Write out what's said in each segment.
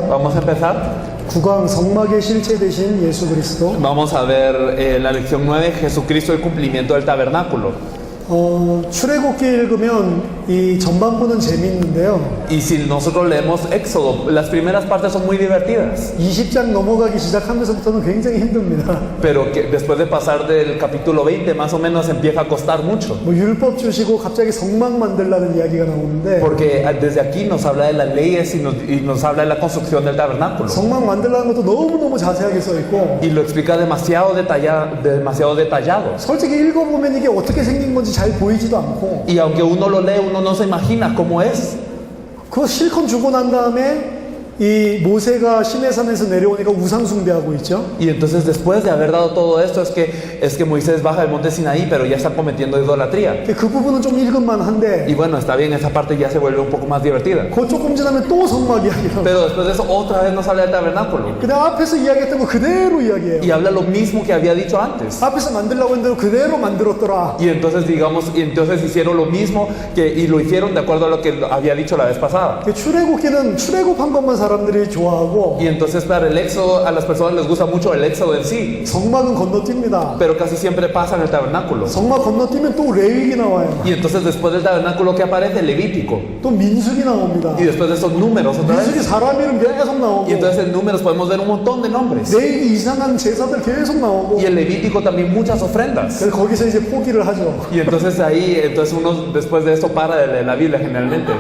Vamos a empezar. 9강 성막의 실체 되신 예수 그리스도. Vamos a ver la lección 9, Jesucristo, el cumplimiento del tabernáculo. 출애굽기 읽으면 이 전반부는 재밌는데요. Y si nosotros leemos Éxodo, las primeras partes son muy divertidas. 20장 넘어가기 시작하면서부터는 굉장히 힘듭니다. Pero que después de pasar del capítulo 20, más o menos empieza a costar mucho. 뭐 율법 주시고 갑자기 성막 만들라는 이야기가 나오는데. Porque desde aquí nos habla de las leyes y nos habla de la construcción del tabernáculo. 성막 만들라는 것도 너무너무 자세하게 써 있고. Y lo explica demasiado detallado. 솔직히 읽어보면 이게 어떻게 생긴 건지 잘 보이지도 않고. Y aunque uno lo lee, uno no se imagina cómo es. 그거 실컷 주고 난 다음에 이 모세가 시내산에서 내려오니까 우상 숭배하고 있죠. Y entonces después de haber dado todo esto es que Moisés baja del monte Sinaí, pero ya están cometiendo idolatría. 그 부분은 좀 읽을만 한데. Y bueno, está bien, esa parte ya se vuelve un poco más divertida. 그 조금 지나면 또 성막 이야기가. Pero después de eso otra vez nos habla del tabernáculo. 그냥 앞에서 이야기했던 거 그대로 이야기해요. Y habla lo mismo que había dicho antes. 앞에서 만들려고 했는데 그대로 만들었더라. Y entonces entonces hicieron lo mismo y lo hicieron de acuerdo a lo que había dicho la vez pasada. 출애굽기는 출애굽한 것만 사람들이 좋아하고. Y entonces para el éxodo, a las personas les gusta mucho el éxodo en sí. 성막은 건너뜁니다. Pero casi siempre pasa en el tabernáculo. 성막 건너뛰면 또 레위기 나와요. Y entonces después del tabernáculo, ¿qué aparece? Levítico. 또 민수기 나옵니다. Y después de esos números otra vez. 민수기 사람 이름 계속 나오고. Y entonces en números podemos ver un montón de nombres. 레위기 이상한 제사들 계속 나오고. Y en Levítico también muchas ofrendas. 그래서 거기서 이제 포기를 하죠. Y entonces uno después de esto para de leer la Biblia generalmente.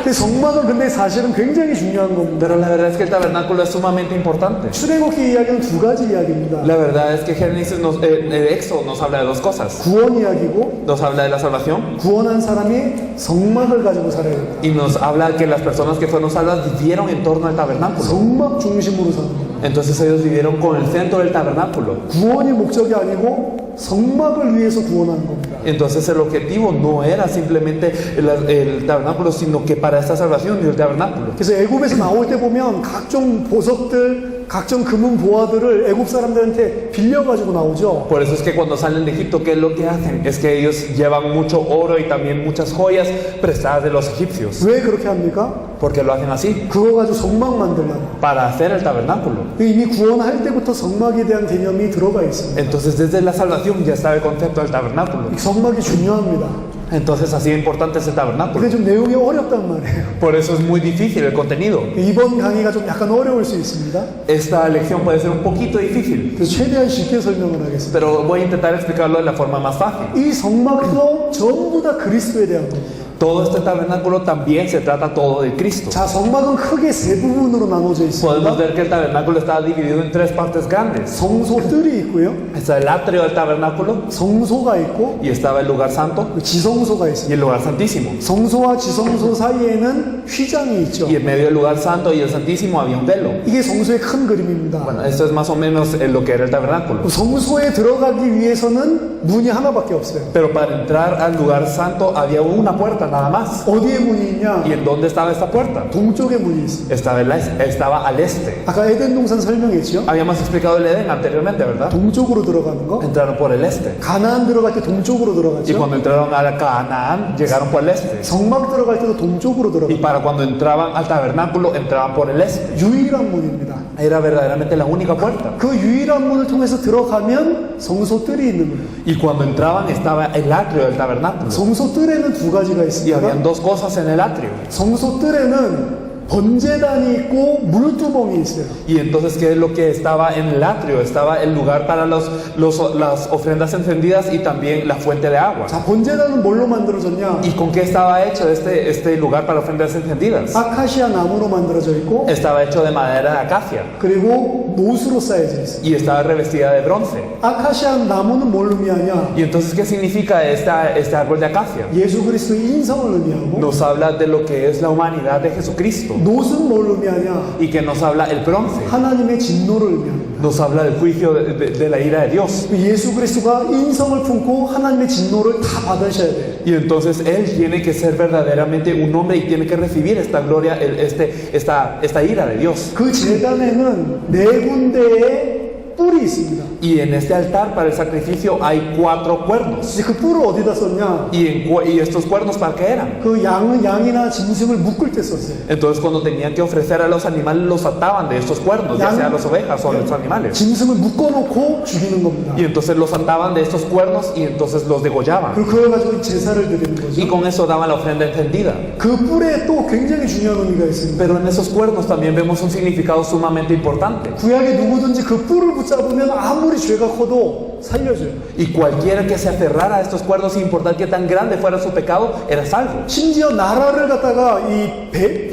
성막은 근데 사실은 굉장히 중요한 겁니다. Pero la verdad es que el tabernáculo es sumamente importante. 출애굽기 이야기는 두 가지 이야기입니다. La verdad es que el Éxodo nos habla de dos cosas. 구원 이야기고, Nos habla de la salvación 구원한 사람이 성막을 가지고 살아야 됩니다. y nos habla que las personas que fueron salvas vivieron en torno al tabernáculo. 성막 중심으로 사는 겁니다. Entonces ellos vivieron con el centro del tabernáculo. 구원이 목적이 아니고 성막을 위해서 구원하는 겁니다. Entonces el objetivo no era simplemente el tabernáculo, sino que para esta salvación y el tabernáculo. 그래서 애굽에서 나올 때 보면 각종 보석들, 각종 금은 보화들을 애굽 사람들한테 빌려가지고 나오죠. Por eso es que cuando salen de Egipto, ¿qué es lo que hacen? Es que ellos llevan mucho oro y también muchas joyas prestadas de los egipcios. 왜 그렇게 합니까? ¿Por qué lo hacen así? 그거 가지고 성막 만들려고. Para hacer el tabernáculo. 이미 구원할 때부터 성막에 대한 개념이 들어가 있습니다. Entonces desde la salvación ya estaba el concepto del tabernáculo. 이 성막이 중요합니다. Entonces así de importante es el tabernáculo. 근데 좀 내용이 어렵단 말이에요. Por eso es muy difícil el contenido. 이번 강의가 좀 약간 어려울 수 있습니다. Esta lección puede ser un poquito difícil, 그래서 최대한 쉽게 설명을 하겠습니다. pero voy a intentar explicarlo de la forma más fácil. 이 성막도 전부 다 그리스도에 대한 겁니다. Todo este tabernáculo también se trata todo de Cristo. 자, 성막은 크게 세 부분으로 나눠져 Podemos 있습니다. ver que el tabernáculo está dividido en tres partes grandes. 성소뜰이 있고요. Está el atrio del tabernáculo 성소가 있고 y estaba el lugar santo 지성소가 y 있습니다. el lugar santísimo. 성소와 지성소 사이에는 휘장이 있죠. Y en medio del lugar santo y el santísimo había un velo. 이게 성소의 큰 그림입니다. Bueno, esto es más o menos lo que era el tabernáculo. 성소에 들어가기 위해서는 문이 하나밖에 없어요. Pero para entrar al lugar santo había una puerta nada más. 어디에 문이 있냐? ¿Y en dónde estaba esta puerta? 동쪽에 문이 있습니다. Estaba al este. 아까 에덴 동산 설명했죠? Habíamos explicado el Edén anteriormente, ¿verdad? 동쪽으로 들어가는 거. Entraron por el este. 가나안 들어갈 때 동쪽으로 Y 들어갔죠? cuando entraron a Canaán, llegaron por el este. 성막 들어갈 때도 동쪽으로 Y 들어갔죠. para cuando entraban al tabernáculo, entraban por el este. 유일한 문입니다. Era verdaderamente la única puerta. 그 유일한 문을 통해서 들어가면 성소뜰이 있는 거예요. Y cuando entraban estaba el atrio del tabernáculo. 성소뜰에는 두 가지가 Y 있습니다. habían dos cosas en el atrio. 성소뜰에는 번제단이 있고 물두멍이 있어요. Y entonces, ¿qué es lo que estaba en el atrio? Estaba el lugar para las ofrendas encendidas y también la fuente de agua. 자, 번제단은 뭘로 만들어졌냐? ¿Y con qué estaba hecho este lugar para ofrendas encendidas? 아카시아 나무로 만들어져 있고 Estaba hecho de madera de acacia 그리고 노수로 쌓여져 있어요. y estaba revestida de bronce. 아카시아 나무는 뭘 의미하냐? ¿Y entonces qué significa este árbol de acacia? 예수 그리스도의 인성을 의미하고 Nos habla de lo que es la humanidad de Jesucristo. 노수는 뭘 의미하냐? ¿Y que nos habla el bronce? 하나님의 진노를 의미합니다. Nos habla del juicio de la ira de Dios. 예수 그리스도가 인성을 품고 하나님의 진노를 다 받으셔야 돼요. Y entonces Él tiene que ser verdaderamente un hombre y tiene que recibir esta gloria, esta ira de Dios. 그 제단에는 네 군데의 뿔이 있습니다. Y en este altar para el sacrificio hay 4 cuernos. 이제 그 뿔을 어디다 썼냐? Y estos cuernos, ¿para qué eran? 그 양이나 짐승을 묶을 때 썼어요. Entonces cuando tenían que ofrecer a los animales, los ataban de estos cuernos, ya sea las ovejas o los animales. 짐승을 묶어놓고 죽이는 겁니다. Y entonces los ataban de estos cuernos y entonces los degollaban. 그리고 그걸 가지고 제사를 드리는 Y 거죠. con eso daban la ofrenda encendida. 그 뿔에 또 굉장히 중요한 의미가 있습니다. Pero en esos cuernos también vemos un significado sumamente importante. 구약에 누구든지 그 뿔을 붙잡으면 아무리 죄가 커도 살려줘요. Y cualquiera que se aferrara a estos cuernos, sin importar qué tan grande fuera su pecado, era salvo. 심지어 나라를 갖다가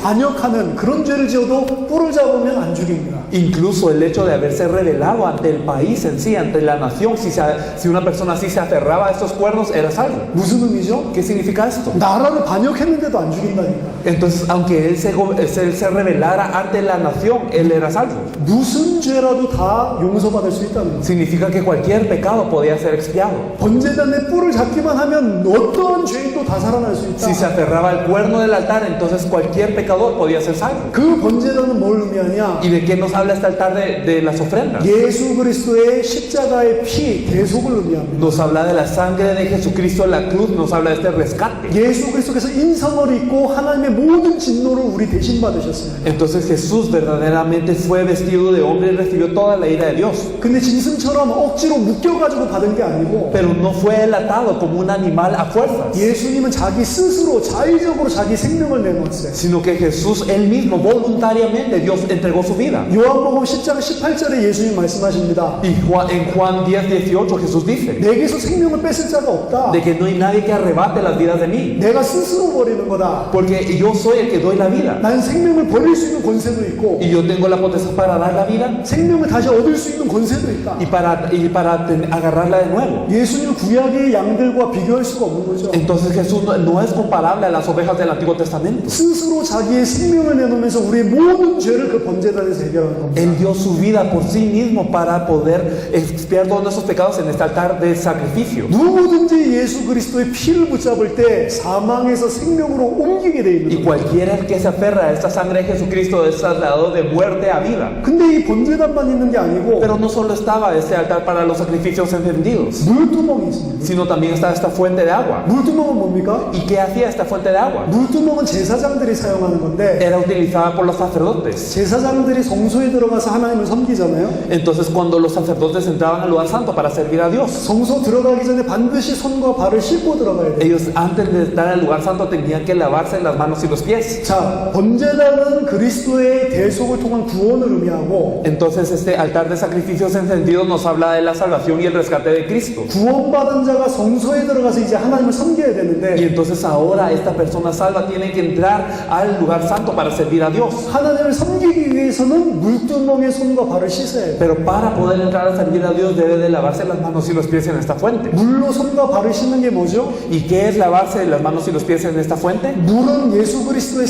반역하는 그런 죄를 지어도 뿔을 잡으면 안 죽입니다. Incluso el hecho de haberse rebelado ante el país en sí, ante la nación, si una persona así se aferraba a estos cuernos, era salvo. 무슨 의미죠? ¿Qué significa esto? 나라를 반역했는데도 안 죽인다니까. Entonces, aunque él se rebelara ante la nación, él era salvo. 무슨 죄라도 다 용서받을 수 있다는 거죠. Significa que cualquier pecado podía ser expiado. 번제단의 뿔을 잡기만 하면 어떠한 죄인도 다 살아날 수 있다. Si se aferraba al cuerno del altar, entonces cualquier pecador podía ser salvo. 그 번제단은 뭘 의미하냐? ¿Y de qué nos habla este altar de las ofrendas? 예수 그리스도의 십자가의 피, 대속을 의미합니다. Nos habla de la sangre de Jesucristo en la cruz, nos habla de este rescate. 예수 그리스도께서 인성을 입고 하나님의 모든 진노를 우리 대신 받으셨습니다. Entonces Jesús verdaderamente fue vestido de hombre y recibió toda la ira de Dios. 근데 짐승처럼 억지로 묶여가지고 받은 게 아니고 Pero no fue él atado como un animal a fuerzas, 예수님은 자기 스스로 자의적으로 자기 생명을 내놓았어요. sino que Jesús él mismo voluntariamente Dios entregó su vida. 요한복음 10장 18절에 예수님 말씀하십니다. Y en Juan 10:18 Jesús dice 내게서 생명을 뺏을 자가 없다. de que no hay nadie que arrebate las vidas de mí, 내가 스스로 버리는 거다. porque yo soy el que doy la vida. 난 생명을 버릴 수 있는 권세도 있고 Y yo tengo la potestad para dar la vida 생명을 다시 얻을 수 있는 권세도 있다. y para agarrarla de nuevo. 예수님 구약의 양들과 비교할 수가 없는 거죠. Entonces Jesús no es comparable a las ovejas del Antiguo Testamento. 스스로 자기의 생명을 내놓으면서 우리의 모든 죄를 그 번제단에서 해결하는 겁니다. Él dio su vida por sí mismo para poder expiar todos nuestros pecados en este altar de sacrificio. 누구든지 예수 그리스도의 피를 붙잡을 때 사망에서 생명으로 옮기게 돼 있는 Y 거예요. cualquiera que se aferra a esta sangre de Jesucristo es trasladado de muerte a vida. 근데 이 번제단만 있는 게 아니고 Pero no solo estaba este altar para los sacrificios encendidos, 물두멍이 있습니다. sino también está esta fuente de agua. 물두멍은 뭡니까? ¿Y qué hacía esta fuente de agua? 물두멍은 제사장들이 사용하는 건데 Era utilizada por los sacerdotes. 제사장들이 성소에 들어가서 하나님을 섬기잖아요. Entonces cuando los sacerdotes entraban al lugar santo para servir a Dios, 성소 들어가기 전에 반드시 손과 발을 씻고 들어가야 돼요. ellos antes de estar al lugar santo tenían que lavarse las manos y los pies. 자, 번제단은 그리스도의 대속을 통한 구원을 의미하고 Entonces este altar de sacrificios encendidos nos habla de la salvación y el rescate de Cristo. 구원받은 자가 성소에 들어가서 이제 하나님을 섬겨야 Y 되는데 entonces ahora esta persona salva tiene que entrar al lugar santo para servir a Dios. 하나님을 섬기기 위해서는 물두멍에 손과 발을 씻어야 돼요. Pero para poder entrar a servir a Dios debe de lavarse las manos y los pies en esta fuente. 물로 손과 발을 씻는 게 뭐죠? ¿Y qué es lavarse las manos y los pies en esta fuente? 물은 예수 그리스도의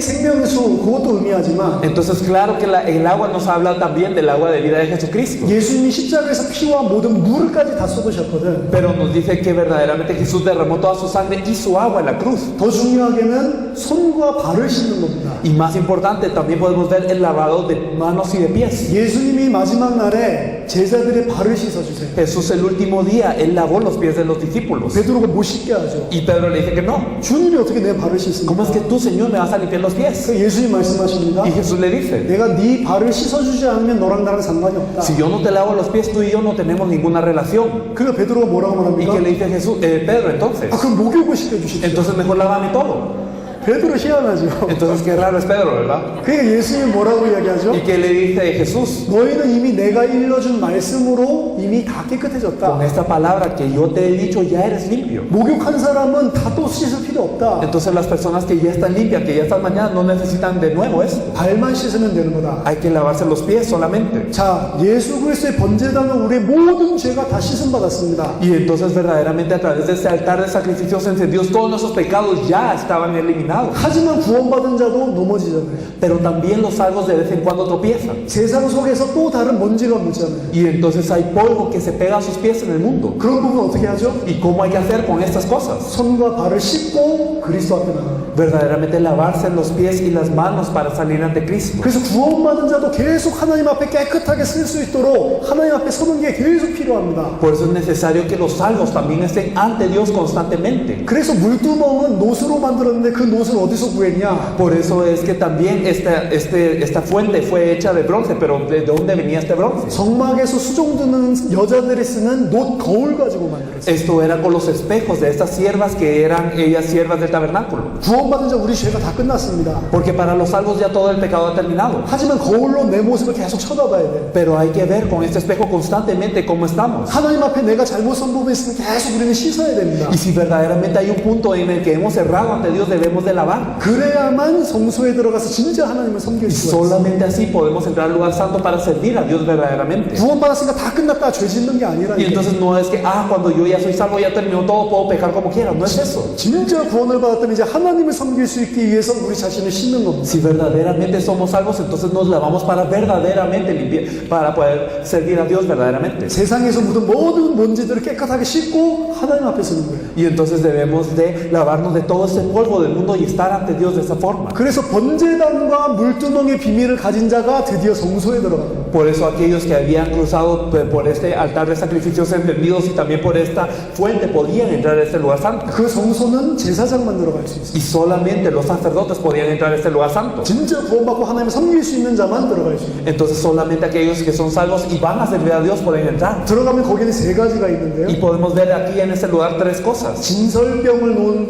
생명수 그것도 의미하지만 Entonces claro que el agua nos habla también del agua de vida de Jesucristo. 예수님이 십자가에서 피와 모든 물까지 다 쏟으셨거든. Pero nos dice que verdaderamente Jesús derramó toda su sangre y su agua en la cruz. 더 중요하게는 손과 발을 씻는 겁니다. Y más importante, también podemos ver el lavado de manos y de pies. 예수님이 마지막 날에 제자들의 발을 씻어주세요. Jesús el último día, él lavó los pies de los discípulos. 베드로가 못 씻게 하죠. Y Pedro le dice que no. 주님이 어떻게 내 발을 씻습니까? ¿Cómo es que tú, Señor, me vas a limpiar los pies? 그 예수님 말씀하십니다. Y Jesús le dice, 내가 네 발을 씻어주지 않으면 너랑 나랑 상관이 없다. si yo no te lavo los pies, tú y yo no tenemos ninguna relación. 그러니까 베드로가 뭐라고 ¿Y 말합니까? qué le dice Jesús? Pedro, entonces. 아, 그럼 목욕을 시켜주십시오. Entonces mejor lávame todo. 베드로 희한하죠. Entonces qué raro es Pedro, ¿verdad? 그러니까 예수님이 뭐라고 이야기하죠? ¿Y qué le dice Jesús? 너희는 이미 내가 일러준 말씀으로 이미 다 Con 깨끗해졌다. esta palabra que yo te he dicho, ya eres limpio. 목욕한 사람은 다 또 씻을 필요 없다. Entonces las personas que ya están limpias, que ya están bañadas, no necesitan de nuevo esto. 발만 씻으면 되는 거다. Hay que lavarse los pies solamente. 자, 예수 그리스도의 번제단은 우리의 모든 죄가 다 씻음 받았습니다. Y entonces verdaderamente a través de este altar de sacrificios encendidos, todos nuestros pecados ya estaban eliminados. sanado. 하지만 구원받은 자도 넘어지잖아요. Pero también los salvos de vez en cuando tropiezan. 세상 속에서 또 다른 먼지가 묻잖아요. Y entonces hay polvo que se pega a sus pies en el mundo. 그런 부분 어떻게 하죠? ¿Y cómo hay que hacer con estas cosas? 손과 발을 씻고 그리스도 앞에 나가요. Verdaderamente lavarse los pies y las manos para salir ante Cristo. 그래서 구원받은 자도 계속 하나님 앞에 깨끗하게 쓸 수 있도록 하나님 앞에 서는 게 계속 필요합니다. Por eso es necesario que los salvos también estén ante Dios constantemente. 그래서 물두멍은 노수로 만들었는데 그 노수는 어디서 구했냐? Por eso es que también esta fuente fue hecha de bronce, pero ¿de dónde venía este bronce? 성막에서 수종드는 여자들이 쓰는 놋 거울 가지고 만들었어요. Esto era con los espejos de estas siervas que eran ellas siervas del tabernáculo. 구원받은 자 우리 죄가 다 끝났습니다. Porque para los salvos ya todo el pecado ha terminado. 하지만 거울로 내 모습을 계속 쳐다봐야 돼. Pero hay que ver con este espejo constantemente cómo estamos. 하나님 앞에 내가 잘못 선 부분이 있으면 계속 우리는 씻어야 됩니다. Y si verdaderamente hay un punto en el que hemos errado ante Dios, debemos de lavar. 그래야만 성소에 들어가서 진짜 하나님을 섬길 수가 있어요. Solamente así podemos entrar al lugar santo para servir a Dios verdaderamente. 구원받았으니까 다 끝났다 죄 짓는 게 Y 아니라니까. entonces no es que, cuando yo ya soy salvo, ya terminó todo, puedo pecar como quiera. No es eso. 진짜 구원을 받았다면 이제 하나님을 섬길 수 있기 위해서 우리 자신을 씻는 겁니다. Si verdaderamente somos salvos, entonces nos lavamos para verdaderamente limpiar, para poder servir a Dios verdaderamente. 세상에서 묻은 모든 먼지들을 깨끗하게 씻고 하나님 앞에 서는 거예요. Y entonces debemos de lavarnos de todo ese polvo del mundo y estar ante Dios de esa forma. 그래서 번제단과 물두멍의 비밀을 가진 자가 드디어 성소에 들어갑니다. Por eso aquellos que habían cruzado por este altar de sacrificios encendidos y también por esta fuente podían entrar a este lugar santo. 그 성소는 제사장만 들어갈 수 있어요. Y solamente los sacerdotes podían entrar a este lugar santo. 진짜 구원받고 하나님을 섬길 수 있는 자만 들어갈 수 있어요. Entonces solamente aquellos que son salvos y van a servir a Dios pueden entrar. 들어가면 거기는 세 가지가 있는데요. Y podemos ver aquí en este lugar tres cosas. 진설병을 놓은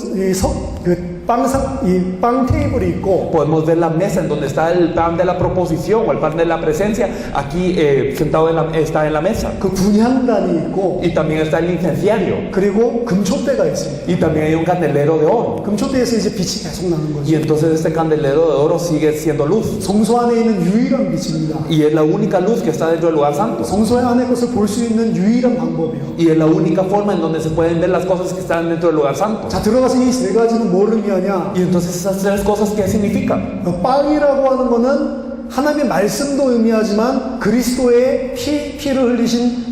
빵 테이블이 있고, Podemos ver la mesa en donde está el pan de la proposición o el pan de la presencia. Aquí sentado está en la mesa. 그 분향단이 있고, Y también está el incenciario. 그리고 금촛대가 있습니다. Y también hay un candelero de oro. 금촛대에서 이제 빛이 계속 나는 거죠. Y entonces este candelero de oro sigue siendo luz. 성소 안에 있는 유일한 빛입니다. Y es la única luz que está dentro del lugar santo. 성소 안의 것을 볼 수 있는 유일한 방법이요. Y es la única forma en donde se pueden ver las cosas que están dentro del lugar santo. 자, 들어가서 이 세 가지는 뭘 의미하냐? Y entonces esas tres cosas, ¿qué significan? 빵이라고 하는 거는 하나님의 말씀도 의미하지만 그리스도의 피를 흘리신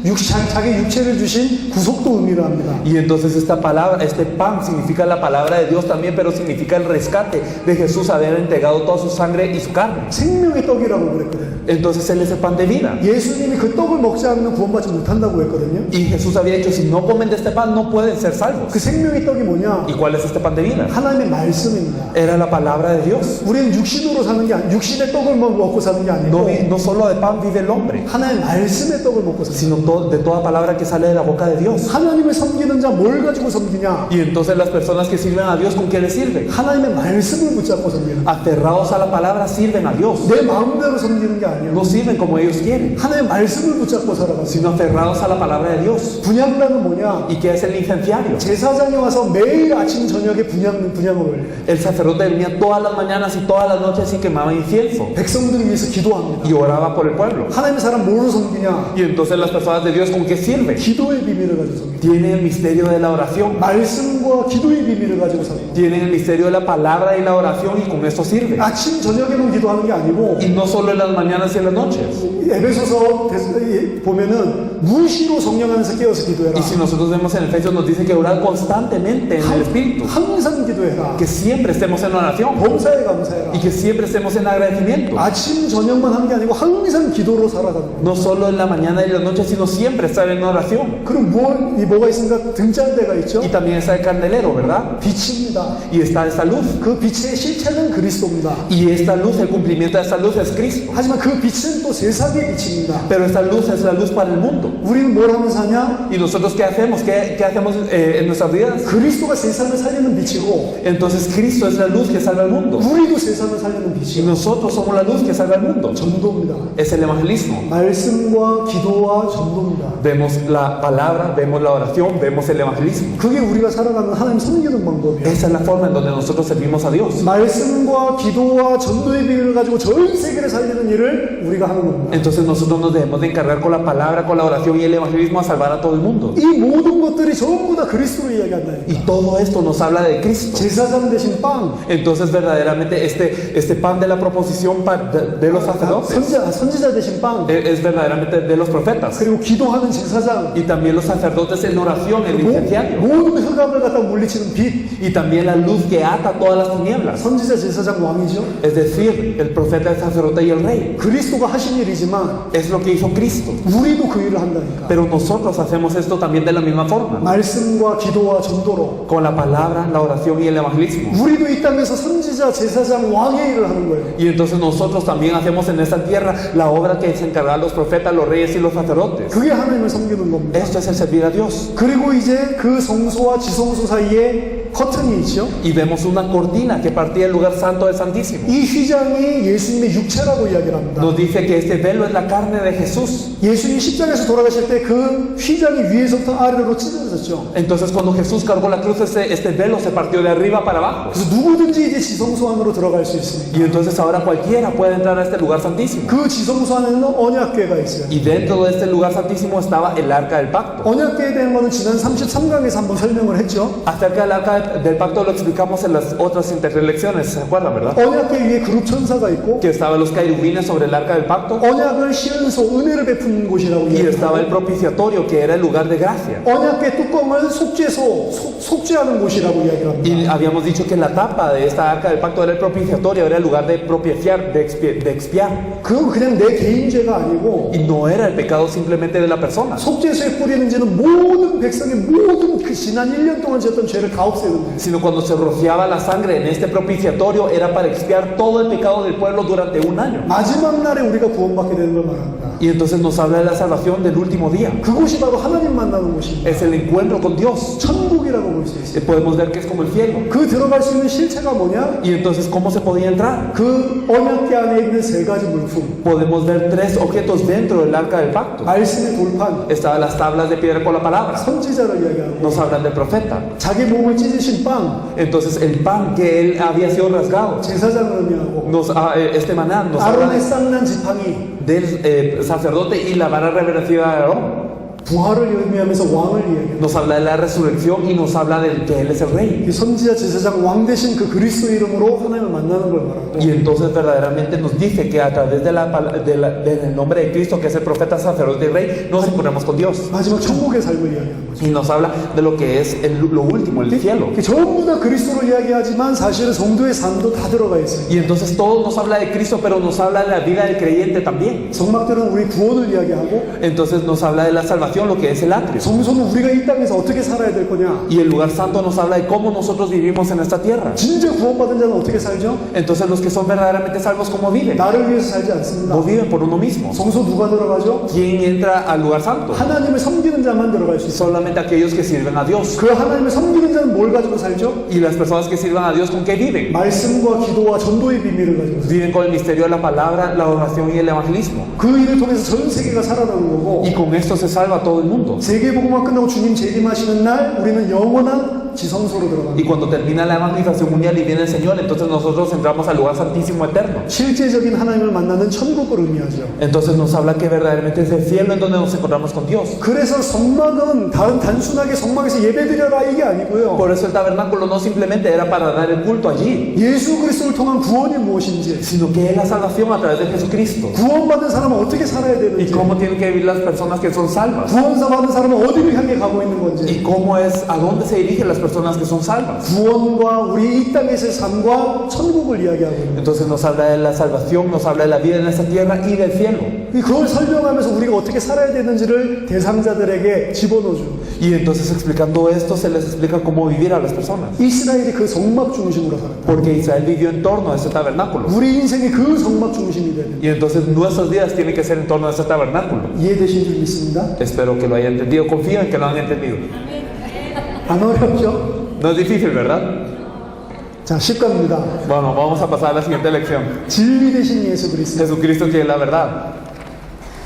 자기 육체를 주신 구속도 의미를 합니다. Y entonces esta palabra, este pan significa la palabra de Dios también, pero significa el rescate de Jesús haber entregado toda su sangre y su carne. 생명의 떡이라고 그랬거든요. Entonces Él es el pan de vida. 예수님이 그 떡을 먹지 않으면 구원받지 못한다고 했거든요. Y Jesús había dicho, si no comen de este pan, no pueden ser salvos. 그 생명의 떡이 뭐냐? ¿Y cuál es este pan de vida? 하나님의 말씀입니다. Era la palabra de Dios. 우리는 육신으로 사는 게 아니고 육신의 떡을 먹고 사는 게 아니고 No solo de pan vive el hombre, 하나님의 말씀의 떡을 먹고 사는 sino de toda palabra que sale de la boca de Dios. 하나님을 섬기는 자 뭘 가지고 섬기냐? Y entonces las personas que sirven a Dios, ¿con qué les sirven? 하나님의 말씀을 붙잡고 섬기는 Aferrados a la palabra, sirven a Dios. 내 마음대로 섬기는 게 아니에요. No sirven como ellos quieren, 하나님의 말씀을 붙잡고 살아가서 sino aferrados a la palabra de Dios. 분향단은 뭐냐? ¿Y qué es el incenciario? 제사장이 와서 매일 아침 저녁에 분향을 올려요. El sacerdote venía todas las mañanas y todas las noches y quemaba incienso 백성들을 위해서 기도합니다. y oraba por el pueblo. 하나님의 사람 뭐로 섬기냐? Y entonces las personas de Dios, ¿con qué sirven? 기도의 비밀을 가지고 섬깁니다. Tienen el misterio de la oración, 말씀과 기도의 비밀을 가지고 섬깁니다. tienen el misterio de la palabra y la oración, y con esto sirven. 아침 저녁에만 기도하는 게 아니고 Y no solo en las mañanas y en las noches. 에베소서 보면은 무시로 성령하면서 깨어서 기도해라. Y si nosotros vemos en Efesios, nos dice que orar constantemente en el Espíritu, 항상 기도해라. que siempre estemos en oración 범사에 감사해라. y que siempre estemos en agradecimiento. 아침 저녁만 하는 게 아니고 항상 기도로 살아가는 거예요. No solo en la mañana y en la noche, sino siempre estar en oración. 그럼 뭐가 있습니까? 등잔대가 있죠. Y también está el candelero, ¿verdad? 빛입니다. Y está esta luz. 그 빛의 실체는 그리스도입니다. Y esta luz, el cumplimiento de esta luz es Cristo. 하지만 그 빛은 또 세상의 빛입니다. Pero esta luz es la luz para el mundo. 우리는 뭘 하면서 하냐? ¿Y nosotros qué hacemos? ¿Qué hacemos en nuestras vidas? 그리스도가 세상을 살리는 빛이고 Entonces Cristo es la luz que salva al mundo. 우리도 세상을 살리는 Y 빛이에요. nosotros somos la luz que salva al mundo. 전도입니다. Es el evangelismo. 말씀과 기도와 전도입니다. Vemos la palabra, vemos la oración, vemos el evangelismo. 그게 우리가 살아가는 하나님 섬기는 방법이에요. Esa es la forma en donde nosotros servimos a Dios. 말씀과 기도와 전도의 비밀을 가지고 전 세계를 살리는 일을 우리가 하는 겁니다. Entonces nosotros nos debemos de encargar con la palabra, con la oración y el evangelismo a salvar a todo el mundo. 이 모든 것들이 전부 다 그리스도로 이야기한다니까. Y todo esto nos habla de Cristo. 제사장 대신 빵. Entonces verdaderamente este pan de la proposición de los sacerdotes 선지자 대신 빵. es verdaderamente de los profetas. 그리고 기도하는 제사장. Y también los sacerdotes en oración, el incendiario. 모든 흑암을 갖다 물리치는 빛. Y también la luz que ata todas las tinieblas. 선지자 제사장 왕이죠. Es decir, el profeta, el sacerdote y el rey. 그리스도가 하신 일이지만 Es lo que hizo Cristo. 우리도 그 일을 한다니까. Pero nosotros hacemos esto también de la misma forma. 말씀과 기도와 전도로. Con la palabra, la oración y el evangelismo. 우리도 이 땅에서 선지자, 제사장, 왕의 일을 하는 거예요. Y entonces nosotros también hacemos en esta tierra la obra que se encargan los profetas, los reyes y los sacerdotes. 그게 하나님을 섬기는 겁니다. Esto es el servir a Dios. 그리고 이제 그 성소와 지성소 사이에 커튼이 있죠. Y vemos una cortina que partía del lugar santo del Santísimo. 이 휘장이 예수님의 육체라고 이야기를 합니다. Nos dice que este velo es la carne de Jesús. 예수님이 십자가에서 돌아가실 때 그 휘장이 위에서부터 아래로 찢어졌죠. Entonces cuando Jesús cargó la cruz, este velo se partió de arriba para abajo. 그래서 누구든지 이제 지성소 안으로 들어갈 수 있습니다. Y entonces ahora cualquiera puede entrar a este lugar santísimo. 그 지성소 안에는 언약궤가 있어요. Y dentro de este lugar santísimo estaba el arca del pacto. 언약궤에 대한 거는 지난 33강에서 한번 설명을 했죠. Acerca del arca del pacto lo explicamos en las otras interlecciones, ¿se acuerdan, verdad? 언약궤 위에 그룹 천사가 있고 Que estaban los querubines sobre el arca del pacto 언약을 시은소 은혜를 베푸는 곳이라고 y estaba el 이야기합니다. propiciatorio que era el lugar de gracia. 언약궤 뚜껑을 속죄소, 속죄하는 곳이라고 이야기를 합니다. Y habíamos dicho que la tapa de esta arca del pacto era el propiciatorio, era el lugar de propiciar, de expiar. 그건 그냥 내 개인 죄가 아니고 Y no era el pecado simplemente de la persona, 속죄소에 뿌리는 죄는 모든 백성의 모든 그 지난 1년 동안 지었던 죄를 다 없애는 거예요. sino cuando se rociaba la sangre en este propiciatorio era para expiar todo el pecado del pueblo durante un año. 마지막 날에 우리가 구원받게 되는 걸 말합니다. Y entonces nos habla de la salvación del último día. 그곳이 바로 하나님 만나는 곳입니다. Es el encuentro con Dios. 천국이라고 볼 수 있어요. Podemos ver que es como el cielo. 그 들어갈 수 있는 실체가 뭐냐? Y entonces, ¿cómo se podía entrar? 그 언약궤 안에 있는 세 가지 물품. Podemos ver tres objetos dentro del arca del pacto. 말씀의 돌판, Estaban las tablas de piedra con la palabra. 선지자를 이야기하고 Nos hablan del profeta. 자기 몸을 찢으신 빵, Entonces, el pan que él había sido rasgado. 제사장을 의미하고 Este maná nos habla 아론의 쌍난 지팡이, del sacerdote y la vara reverenciada de Aarón. 부활을 의미하면서 왕을 이야기합니다. Nos habla de la resurrección y nos habla de que Él es el Rey. 이 선지자 제사장 왕 대신 그 그리스도 이름으로 하나님을 만나는 걸 말하고 Y entonces verdaderamente nos dice que a través del nombre de Cristo, que es el profeta, sacerdote y Rey, nos encontramos con Dios. 마지막 천국의 삶을 이야기하는 거죠. Y nos habla de lo que es lo último, el cielo. 전부 다 그리스도로 이야기하지만 사실은 성도의 삶도 다 들어가 있어요. Y entonces todo nos habla de Cristo, pero nos habla de la vida del creyente también. 성막들은 우리 구원을 이야기하고 Entonces nos habla de la salvación, lo que es el atrio. 성소는 우리가 이 땅에서 어떻게 살아야 될 거냐. Y el lugar santo nos habla de cómo nosotros vivimos en esta tierra. 진짜 구원받은 자는 어떻게 살죠? Entonces los que son verdaderamente salvos, ¿cómo viven? 나를 위해서 살지 않습니다. No viven por uno mismo. 성소 누가 들어가죠? ¿Quién entra al lugar santo? 하나님을 섬기는 자만 들어갈 수 있어요. Solamente aquellos que sirven a Dios. 그 하나님을 섬기는 자는 뭘 가지고 살죠? Y las personas que sirvan a Dios, ¿con qué viven? 말씀과 기도와 전도의 비밀을 가지고 살아요. Viven con el misterio de la palabra, la oración y el evangelismo. 그 일을 통해서 전 세계가 살아나는 거고 Y con esto se salva todo el mundo. 세계복음화 끝나고 주님 재림하시는 날 우리는 영원한 지성소로 들어갑니다. Y cuando termina la evangelización mundial y viene el Señor, entonces nosotros entramos al lugar santísimo eterno. 실제적인 하나님을 만나는 천국을 의미하죠. Entonces nos habla que verdaderamente es el cielo en donde nos encontramos con Dios. 그래서 성막은 단순하게 성막에서 예배드려라 이게 아니고요. Por eso el tabernáculo no simplemente era para dar el culto allí, 예수 그리스도를 통한 구원이 무엇인지, sino que es la salvación a través de Jesucristo. 구원받은 사람은 어떻게 살아야 Y 되는지, cómo tienen que vivir las personas que son salvas. 구원사 받은 사람은 어디를 향해 가고 있는 건지, Y cómo es, a dónde se dirigen las personas que son salvas. 구원과 우리 이 땅에서의 삶과 천국을 이야기하고 있는 거예요. Entonces nos habla de la salvación, nos habla de la vida en esta tierra y del cielo. 그걸 설명하면서 우리가 어떻게 살아야 되는지를 대상자들에게 집어넣어줘. Y entonces explicando esto se les explica cómo vivir a las personas. 이스라엘이 그 성막 중심으로 살았다. Porque Israel vivió en torno a este tabernáculo. 우리 인생이 그 성막 중심이 돼야 돼. Y entonces nuestras vidas tienen que ser en torno a este tabernáculo. 이해되신 줄 믿습니다. Espero que lo hayan entendido. Confío en que lo han entendido. 안 어렵죠? No es difícil, ¿verdad? 자, 10강입니다. Bueno, vamos a pasar a la siguiente lección. 진리 되신 예수 그리스도. Jesucristo que es la verdad.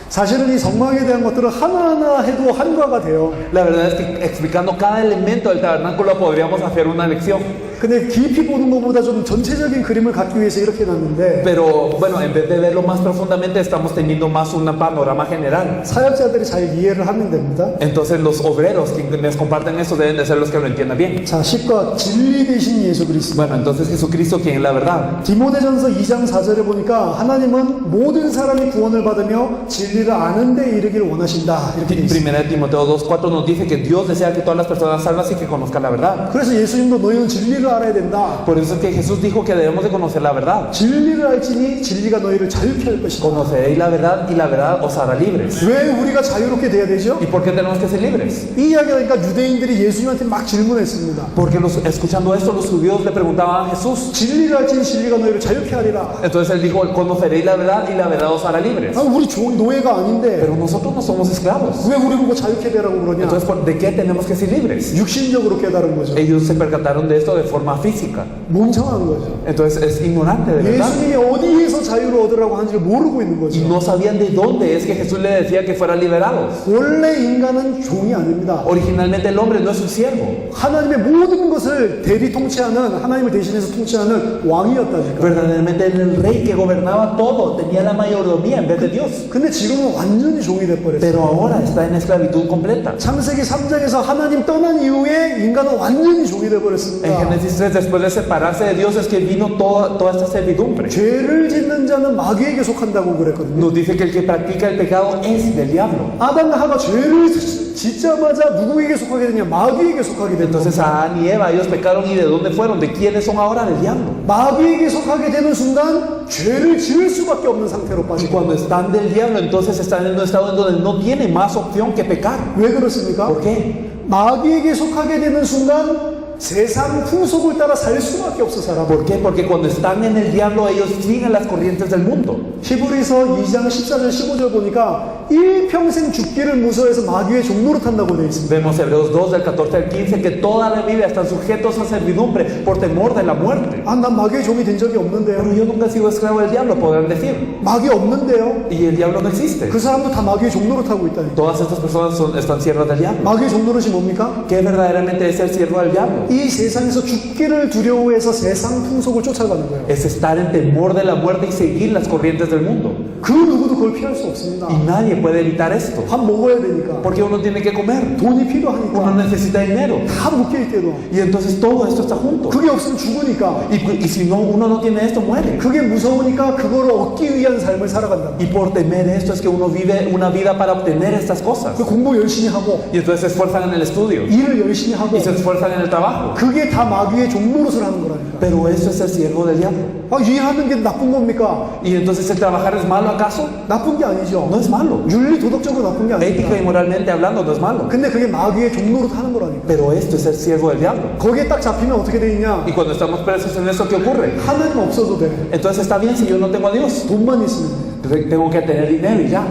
사실은 이 성막에 대한 것들을 하나하나 해도 한과가 돼요. La verdad es que explicando cada elemento del tabernáculo podríamos hacer una lección. 근데 깊이 보는 것보다 좀 전체적인 그림을 갖기 위해서 이렇게 놨는데 Pero bueno, en vez de verlo más profundamente, estamos teniendo más un panorama general. 사역자들이 잘 이해를 하면 됩니다. Entonces los obreros quienes comparten eso deben de ser los que lo entiendan bien. 자, 10과 진리 되신 예수 그리스도. Bueno, entonces Jesucristo quien es la verdad. 디모데전서 2장 4절에 보니까 하나님은 모든 사람이 구원을 받으며 진리를 아는 데 이르기를 원하신다. 이렇게 돼 있습니다. Primera de Timoteo 2:4 nos dice que Dios desea que todas las personas salvas y que conozcan la verdad. 그래서 예수님도 너희는 진리를 알아야 된다. Por eso es que Jesús dijo que debemos de conocer la verdad. 진리를 알지니 진리가 너희를 자유케 할 것이다. Conoceréis la verdad y la verdad os hará libres. 왜 우리가 자유롭게 돼야 되죠? ¿Y por qué tenemos que ser libres? 이 이야기하니까 유대인들이 예수님한테 막 질문했습니다. Porque escuchando esto los judíos le preguntaban a Jesús. 진리를 알지니 진리가 너희를 자유케 하리라. Entonces él dijo, conoceréis la verdad y la verdad os hará libres. 아, 우리 노예가 아닌데 Pero nosotros no somos esclavos. 왜 우리 보고 자유케 되라고 그러냐? Entonces, ¿de qué tenemos que ser libres? 육신적으로 깨달은 거죠. Ellos se percataron de esto de forma física. 멍청한 거죠. Entonces es ignorante de verdad. 예수님이 어디에서 자유를 얻으라고 하는지를 모르고 있는 Y 거죠. no sabían de dónde es que Jesús le decía que fueran liberados. 원래 인간은 종이 아닙니다. Originalmente el hombre no es un siervo. 하나님의 모든 것을 대리 통치하는 하나님을 대신해서 통치하는 왕이었다니까. Verdaderamente era el rey que gobernaba todo, tenía la mayordomía en vez de Dios. 근데 지금은 완전히 종이 돼버렸어요. Pero ahora está en esclavitud completa. 창세기 3장에서 하나님 떠난 이후에 인간은 완전히 종이 En 돼버렸습니다. Génesis 3, después de separarse de Dios, es que vino toda esta servidumbre. 죄를 짓는 자는 마귀에게 속한다고 그랬거든요. Nos dice que el que practica el pecado es del diablo. 아담과 하가 죄를 짓자마자 누구에게 속하게 되냐? 마귀에게 속하게 되는 Entonces 겁니다. Adán y Eva, ellos pecaron y ¿de dónde fueron? ¿De quiénes son ahora? Del diablo. 마귀에게 속하게 되는 순간 죄를 지을 수밖에 없는 상태로 Y 빠지고. cuando están del diablo, entonces están en un estado en donde no tiene más opción que pecar. 왜 그렇습니까? ¿Por qué? 마귀에게 속하게 되는 순간 세상 풍속을 따라 살 수밖에 없어 사람. ¿Por qué? Porque cuando están en el diablo, ellos siguen las corrientes del mundo. 히브리서 2장 14절 15절 보니까 일평생 죽기를 무서워해서 마귀의 종로로 탄다고 되어 있습니다. Vemos Hebreos 2 del 14 al 15 que toda la vida están sujetos a servidumbre por temor de la muerte. 아, 난 마귀의 종이 된 적이 Pero 없는데요. yo nunca he sido esclavo del diablo, podrán decir. 마귀 없는데요. Y el diablo no existe. 그 사람도 다 마귀의 종로로 타고 있다니까. Todas estas personas están siervas del diablo. 마귀의 종로릇이 뭡니까? ¿Qué verdaderamente es ser siervo del diablo? 이 세상에서 죽기를 두려워해서 세상 풍속을 쫓아가는 거예요. Es estar en temor de la muerte y seguir las corrientes del mundo. 그 누구도 그걸 피할 수 없습니다. Y nadie puede evitar esto. 밥 먹어야 되니까. Porque uno tiene que comer. 돈이 Uno 필요하니까. necesita dinero. 다 묶여있대도. Y entonces todo esto está junto. 그게 없으면 죽으니까. Y si no, uno no tiene esto, muere. 그게 무서우니까 그거를 얻기 위한 삶을 살아간다. Y por temer esto es que uno vive una vida para obtener estas cosas. 그 공부 열심히 하고 Y entonces se esfuerzan en el estudio. 일을 열심히 하고 Y se esfuerzan en el trabajo. 그게 다 마귀의 종노릇을 하는 거라니까. Pero eso es el siervo del diablo. 아, 일하는 게 나쁜 겁니까? Y entonces el trabajar es malo acaso? 나쁜 게 아니죠. No es malo. 윤리 도덕적으로 나쁜 게 Ética y 아닙니다. moralmente hablando no es malo. 근데 그게 마귀의 종노릇 하는 거라니까. Pero esto es el siervo del diablo. 거기에 딱 잡히면 어떻게 돼 있냐? Y cuando estamos presos en eso, ¿qué ocurre? 하나님 없어도 돼. Entonces está bien si yo no tengo a Dios. 돈만 있으면 돼. Tengo que tener dinero y ya.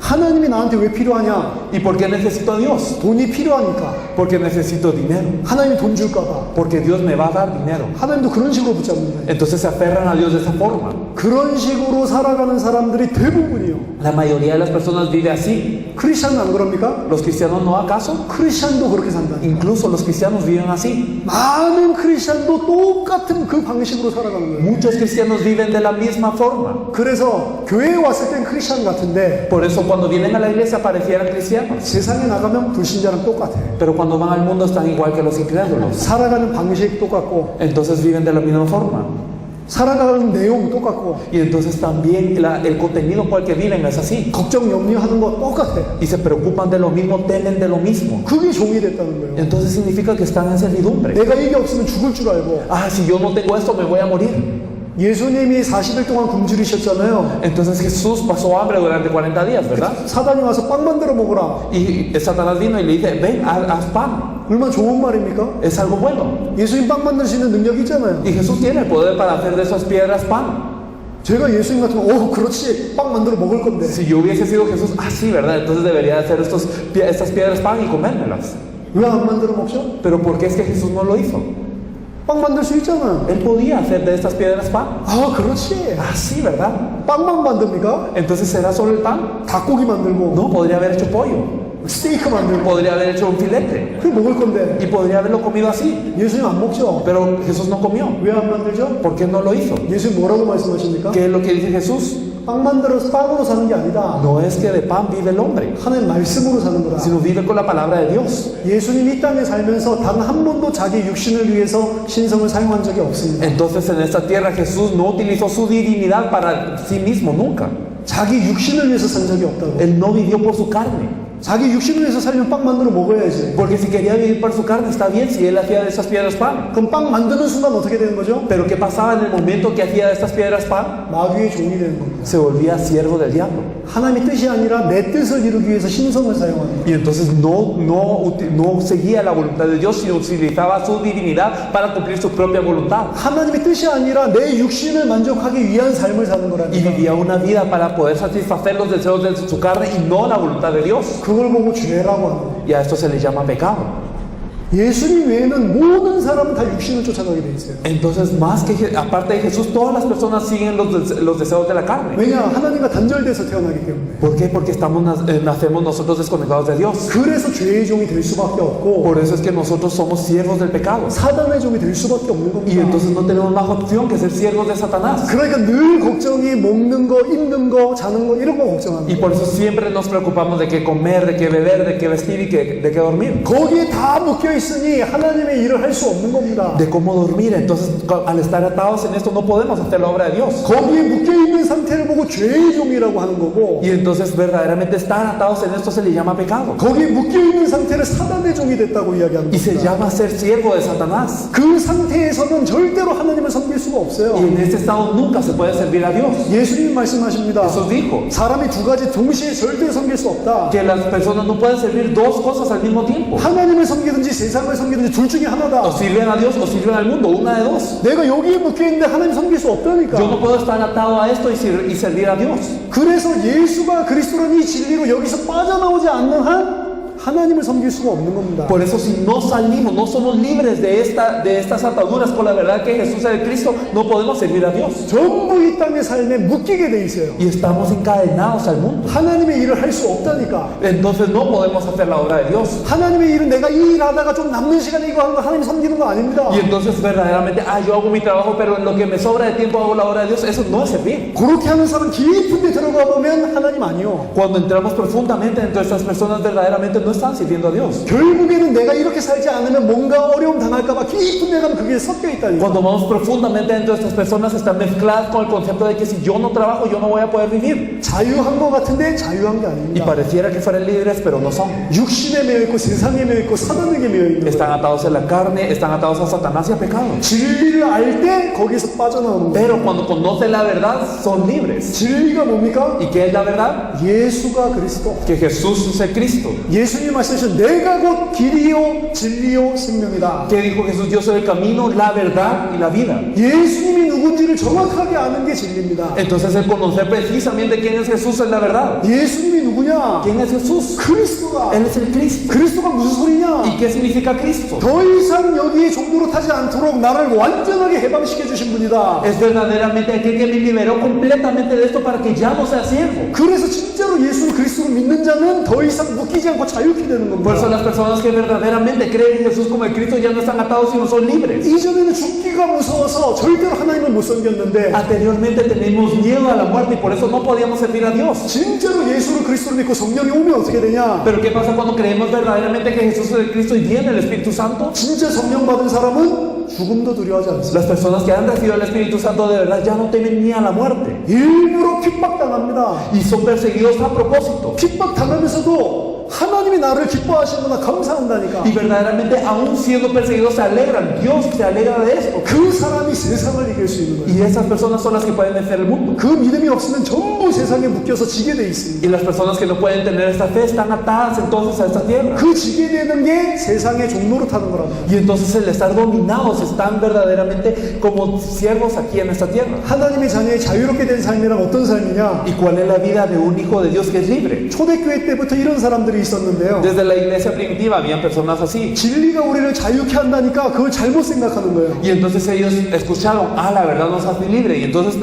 하나님이 나한테 왜 필요하냐? ¿Y por qué necesito a Dios? 돈이 필요하니까. Porque necesito dinero. 하나님이 돈 줄까봐. Porque Dios me va a dar dinero. 하나님도 그런 식으로 붙잡는 거예요. Entonces se aferran a Dios de esa forma. 그런 식으로 살아가는 사람들이 대부분이요. La mayoría de las personas vive así. 크리스찬은 안 그럽니까? ¿Los cristianos no acaso? 크리스찬도 그렇게 산다. Incluso los cristianos viven así. 많은 크리스찬도 똑같은 그 방식으로 살아가는 거예요. Muchos cristianos viven de la misma forma. 그래서 교회에 왔을 땐 크리스찬 같은데 Por eso cuando vienen a la iglesia parecieran cristianos. 세상에 나가면 불신자랑 똑같아. Pero cuando van al mundo están igual que los incrédulos. 살아가는 방식 똑같고 Entonces viven de la misma forma. 살아가는 내용 똑같고 Y entonces también el contenido por el que viven es así. 걱정 염려하는 거 똑같아. Y se preocupan de lo mismo, temen de lo mismo. 그게 종이 됐다는 거예요. Entonces significa que están en servidumbre. 내가 이게 없으면 죽을 줄 알고. Ah, si yo no tengo esto me voy a morir. 예수님이 40일 동안 굶주리셨잖아요. Entonces Jesús pasó hambre durante 40 días, ¿verdad? 사단이 와서 빵 만들어 먹어라. Y Satanás vino y le dice, ven, haz pan. 얼마나 좋은 말입니까? Es algo bueno. 예수님 빵 만들 수 있는 능력이 있잖아요. Y Jesús tiene el poder para hacer de esas piedras pan. 제가 예수님 같으면 그렇지 빵 만들어 먹을 건데. Si yo hubiese sido Jesús, sí, ¿verdad? Entonces debería hacer estas piedras pan y comérmelas. 왜 안 만들어 먹죠? Pero ¿por qué es que Jesús no lo hizo? 빵 만들 수 있잖아. Él podía hacer de estas piedras pan. 아, 그렇지. Así, ¿verdad? 빵만 만듭니까? Entonces, ¿será solo el pan? 닭고기 만들고, No, podría haber hecho pollo. 스테이크 만들고, Podría haber hecho un filete. 그게 먹을 건데. Y podría haberlo comido así. 예수님 안 먹죠? Pero Jesús no comió. 왜 안 만들죠? ¿Por qué no lo hizo? 예수님 뭐라고 말씀하십니까? ¿Qué es lo que dice Jesús? 빵 만들어서 빵으로 사는 게 아니다. No es que de pan vive el hombre, 하나님 말씀으로 사는 거다. sino vive con la palabra de Dios. 예수님 이 땅에 살면서 단 한 번도 자기 육신을 위해서 신성을 사용한 적이 없습니다. Entonces en esta tierra Jesús no utilizó su divinidad para sí mismo nunca. 자기 육신을 위해서 산 적이 없다고. Él no vivió por su carne. 자기 육신을 위해서 살면 빵 만들어 먹어야지. Porque si quería vivir por su carne está bien si él hacía de esas piedras pan. 그럼 빵 만드는 순간 어떻게 되는 거죠? Pero ¿qué pasaba en el momento que hacía de estas piedras pan? 마귀의 종이 되는 겁니다. Se volvía siervo del diablo. 하나님의 뜻이 아니라 내 뜻을 이루기 위해서 신성을 사용합니다. Y entonces no seguía la voluntad de Dios, sino utilizaba su divinidad para cumplir su propia voluntad. 하나님의 뜻이 아니라 내 육신을 만족하기 위한 삶을 사는 Y 거랍니다. vivía una vida para poder satisfacer los deseos de su carne y no la voluntad de Dios. 그걸 보고 죄라고 하는 거예요. Y a esto se le llama pecado. 예수님 외에는 모든 사람은 다 육신을 쫓아가게 돼 있어요. Entonces, más que aparte de Jesús, todas las personas siguen los deseos de la carne. 왜냐? 하나님과 단절돼서 태어나기 때문에. ¿Por qué? Porque nacemos nosotros desconectados de Dios. 그래서 죄의 종이 될 수밖에 없고 Por eso es que nosotros somos siervos del pecado. 사단의 종이 될 수밖에 없는 Y 겁니다. entonces no tenemos más opción que ser siervos de Satanás. 그러니까 늘 걱정이 먹는 거, 입는 거, 자는 거 이런 거 Y 걱정합니다. por eso siempre nos preocupamos de qué comer, de qué beber, de qué vestir y de qué dormir. 거기에 다 묶여 있으니 하나님의 일을 할 수 없는 겁니다. De cómo dormir. Entonces, al estar atados en esto, no podemos hacer la obra de Dios. 거기에 묶여 있는 상태를 보고 죄의 종이라고 하는 거고, Y entonces, verdaderamente estar atados en esto se le llama pecado. 거기에 묶여 있는 상태를 사단의 종이 됐다고 이야기하는 Y se 겁니다. llama ser siervo de Satanás. 그 상태에서는 절대로 하나님을 섬길 수가 없어요. Y en este estado nunca se puede servir a Dios. 예수님 말씀하십니다. Jesús dijo 사람이 두 가지 동시에 절대 섬길 수 없다. que las personas no pueden servir dos cosas al mismo tiempo. 하나님을 섬기든지 세상을 섬기든지 둘 중에 하나다. O sirven a Dios o sirven al mundo, una de dos. 내가 여기에 묶여 있는데 하나님 섬길 수 Yo 없다니까. no puedo estar atado a esto y servir a Dios. 그래서 예수가 그리스도라는 이 진리로 여기서 빠져나오지 않는 한 하나님을 섬길 수가 없는 겁니다. Por eso si no salimos, no somos libres de estas ataduras con la verdad que Jesús es el Cristo, no podemos servir a Dios. 전부 이 땅의 삶에 묶이게 돼 있어요. Y estamos encadenados al mundo. 하나님의 일을 할 수 없다니까. Entonces no podemos hacer la obra de Dios. 하나님의 일은 내가 이 일 하다가 좀 남는 시간에 이거 하는 거 하나님 섬기는 거 아닙니다. Y entonces verdaderamente, yo hago mi trabajo, pero en lo que me sobra de tiempo hago la obra de Dios. Eso no es servir. 그렇게 하는 사람 깊은 데 들어가 보면 하나님 아니요. Cuando entramos profundamente dentro de estas personas, verdaderamente no están sirviendo a Dios. 결국에는 내가 이렇게 살지 않으면 뭔가 어려움 당할까 봐 깊은 데 가면 그게 섞여 있다니까. Cuando vamos profundamente dentro de estas personas, están mezcladas con el concepto de que si yo no trabajo, yo no voy a poder vivir. 자유한 것 같은데 자유한 게 Y 아닙니다. pareciera que fueran libres, pero no son. 육신에 매여 있고 세상에 매여 있고 사단에게 매여 있는 거예요. Están atados a la carne, están atados a Satanás y a pecado. 진리를 알 때 거기서 빠져나오는 거예요. Pero cuando conocen la verdad, son libres. 진리가 뭡니까? ¿Y qué es la verdad? 예수가 그리스도. Que Jesús es el Cristo. 예수님 말씀하신 내가 곧 길이요 진리요 생명이다. ¿Qué dijo Jesús? Yo soy el camino, la verdad y la vida. 예수님이 누군지를 정확하게 아는 게 진리입니다. Entonces el conocer precisamente quién es Jesús es la verdad. 예수님이 누구냐? ¿Quién es Jesús? 그리스도가. Él es el Cristo. 그리스도가 무슨 소리냐? ¿Y qué significa Cristo? 더 이상 여기에 종로로 타지 않도록 나를 완전하게 해방시켜 주신 분이다. Es verdaderamente aquel que me liberó completamente de esto para que ya no sea siervo. 그래서 진짜로 예수를 그리스도로 믿는 자는 더 이상 묶이지 않고 자유케 되는 Por eso 겁니다. las personas que verdaderamente creen en Jesús como el Cristo ya no están atados sino son libres. 이전에는 죽기가 무서워서 절대로 하나님을 못 섬겼는데 Anteriormente teníamos miedo a la muerte y por eso no podíamos servir a Dios. 진짜로 예수를 그리스도로 믿고 성령이 오면 어떻게 되냐? Pero ¿qué pasa cuando creemos verdaderamente que Jesús es el Cristo y viene el Espíritu Santo? 진짜 성령 받은 사람은 죽음도 두려워하지 않습니다. Las personas que han recibido el Espíritu Santo de verdad ya no temen ni a la muerte 일부러 핍박당합니다. y son perseguidos a propósito. 핍박당하면서도 하나님이 나를 기뻐하시는구나 감사한다니까. Y verdaderamente aún siendo perseguidos se alegran. Dios se alegra de esto. 그 사람이 세상을 이길 수 있는 거예요. Y esas personas son las que pueden vencer el mundo. 그 믿음이 없으면 전부 세상에 묶여서 지게 돼 있습니다. Y las personas que no pueden tener esta fe están atadas entonces a esta tierra. 그 지게 되는 게 세상의 종로로 타는 거랍니다. Y entonces el estar dominados están verdaderamente como siervos aquí en esta tierra. 하나님의 자녀의 자유롭게 된 삶이란 어떤 삶이냐? ¿Y cuál es la vida de un hijo de Dios que es libre? 초대교회 때부터 이런 사람들이 있었는데요. Desde la iglesia primitiva habían personas así. 진리가 우리를 자유케 한다니까 그걸 잘못 생각하는 거예요. Y entonces ellos escucharon, la verdad nos hace libre. Y entonces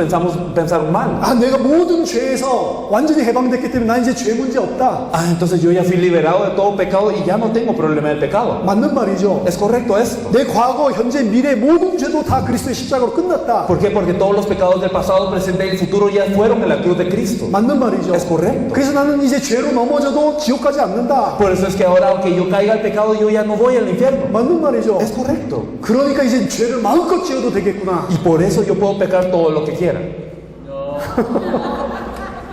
pensaron mal. 아, 내가 모든 죄에서 완전히 해방됐기 때문에 나 이제 죄 문제 없다. Entonces yo ya fui liberado de todo pecado y ya no tengo problema del pecado. 맞는 말이죠. Es correcto esto. 내 과거, 현재, 미래 모든 죄도 다 그리스도의 십자가로 끝났다. ¿Por qué? Porque todos los pecados del pasado, presente y el futuro ya fueron en la cruz de Cristo. 맞는 말이죠. Es correcto. 그래서 나는 이제 죄로 넘어져도 지옥 가지 않는다. Por eso es que ahora, aunque yo caiga al pecado, yo ya no voy al infierno. 맞는 말이죠. Es correcto. 그러니까 이제 죄를 마음껏 지어도 되겠구나. Y por eso yo puedo pecar todo lo que quiera.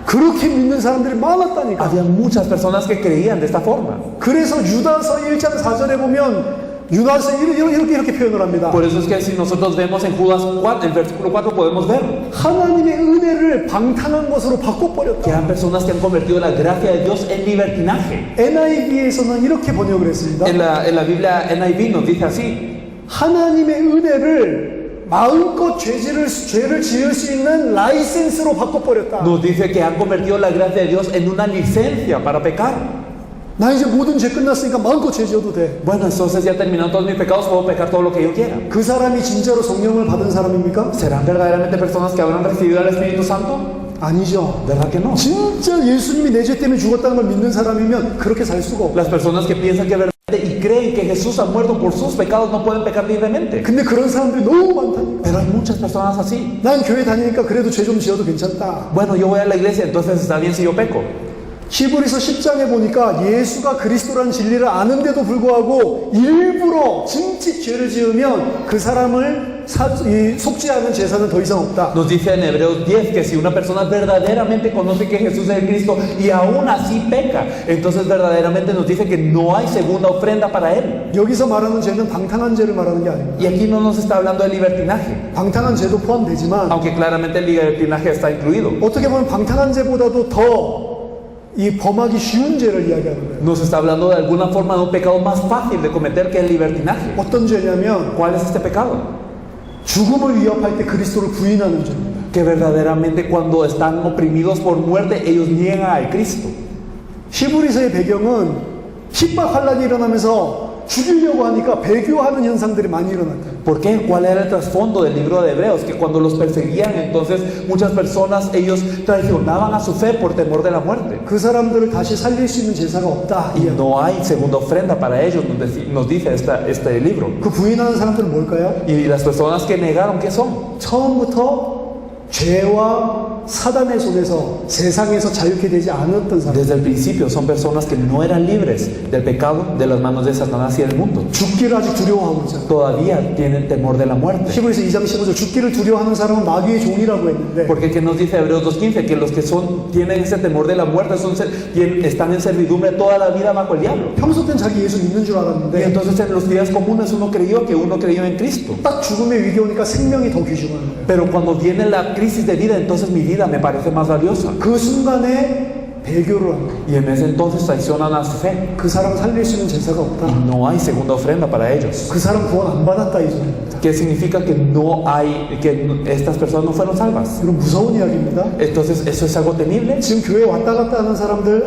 그렇게 믿는 사람들이 많았다니까. Había muchas personas que creían de esta forma. 그래서 유다서 1장 4절에 보면 유다서 이렇게 표현을 합니다. Por eso es que si nosotros vemos en Judas 4, el versículo 4, podemos ver 하나님의 은혜를 방탕한 것으로 que 바꿔버렸다. hay personas que han convertido la gracia de Dios en libertinaje. NIV에서는 이렇게 번역을 했습니다. En la Biblia NIV nos dice así: 하나님의 은혜를 마음껏 죄를 지을 수 있는 라이센스로 바꿔버렸다. nos dice que han convertido la gracia de Dios en una licencia para pecar. 나 이제 모든 죄 끝났으니까 마음껏 죄 지어도 돼. Bueno, entonces ya terminaron todos mis pecados, puedo pecar todo lo que yo quiera. 그 사람이 진짜로 성령을 받은 사람입니까? ¿Serán verdaderamente personas que habrán recibido al Espíritu Santo? 아니죠. ¿Verdad que no? 진짜 예수님이 내 죄 때문에 죽었다는 걸 믿는 사람이면 그렇게 살 수가 없어. Las personas que piensan que es verdad y creen que Jesús ha muerto por sus pecados no pueden pecar libremente. 근데 그런 사람들이 너무 많다니까. Pero hay muchas personas así. 난 교회 다니니까 그래도 죄 좀 지어도 괜찮다. Bueno, yo voy a la iglesia, entonces está bien si yo peco. 히브리서 10장에 보니까 예수가 그리스도라는 진리를 아는데도 불구하고 일부러 진짜 죄를 지으면 그 사람을 속죄하는 제사는 더 이상 없다. Nos dice en Hebreos 10 que si una persona verdaderamente conoce que Jesús es el Cristo y aún así peca, entonces verdaderamente nos dice que no hay segunda ofrenda para él. 여기서 말하는 죄는 방탕한 죄를 말하는 게 아닙니다. Y aquí no nos está hablando de libertinaje, 방탕한 죄도 포함되지만 aunque claramente el libertinaje está incluido. 어떻게 보면 방탕한 죄보다도 더 이 범하기 쉬운 죄를 이야기하는 거예요. Nos está hablando de alguna forma de un pecado más fácil de cometer que el libertinaje. 어떤 죄냐면 ¿Cuál es este pecado? 죽음을 위협할 때 그리스도를 부인하는 죄입니다. Que verdaderamente cuando están oprimidos por muerte ellos niegan al Cristo. 히브리서의 배경은 핍박 환란이 일어나면서 죽이려고 하니까 배교하는 현상들이 많이 일어났다. ¿Por qué? ¿Cuál era el trasfondo del libro de Hebreos? Que cuando los perseguían, entonces muchas personas, ellos traicionaban a su fe por temor de la muerte. 그 사람들을 다시 살릴 수 있는 제사가 없다. Y no hay segunda ofrenda para ellos, nos dice este libro. 그 부인하는 사람들은 뭘까요? Y las personas que negaron, ¿qué son? 처음부터 죄와 사단의 손에서 세상에서 자유케 되지 않았던 사람. Desde el principio son personas que no eran libres del pecado, de las manos de Satanás y del mundo. 죽기를 아직 두려워하고 있잖아요. Todavía tienen temor de la muerte. 히브리서 2장 15절 죽기를 두려워하는 사람은 마귀의 종이라고 했는데 Porque ¿qué nos dice Hebreos 2.15? Que los que tienen ese temor de la muerte están en servidumbre toda la vida bajo el diablo. 평소 땐 자기 예수 믿는 줄 Y 알았는데 entonces en los días comunes uno creyó en Cristo. 딱 죽음의 위기 오니까 생명이 더 귀중한 거예요. Pero cuando viene la crisis de vida, entonces mi vida me parece más valiosa. 그 순간에 배교를 한 거예요. Y en ese entonces traicionan a su fe. 그 사람 살릴 수 있는 제사가 Y 없다. no hay segunda ofrenda para ellos. 그 사람 구원 안 받았다 이 소리입니다. ¿Qué significa que estas personas no fueron salvas? 이건 무서운 이야기입니다. Entonces, ¿eso es algo temible? 지금 교회 왔다 갔다 하는 사람들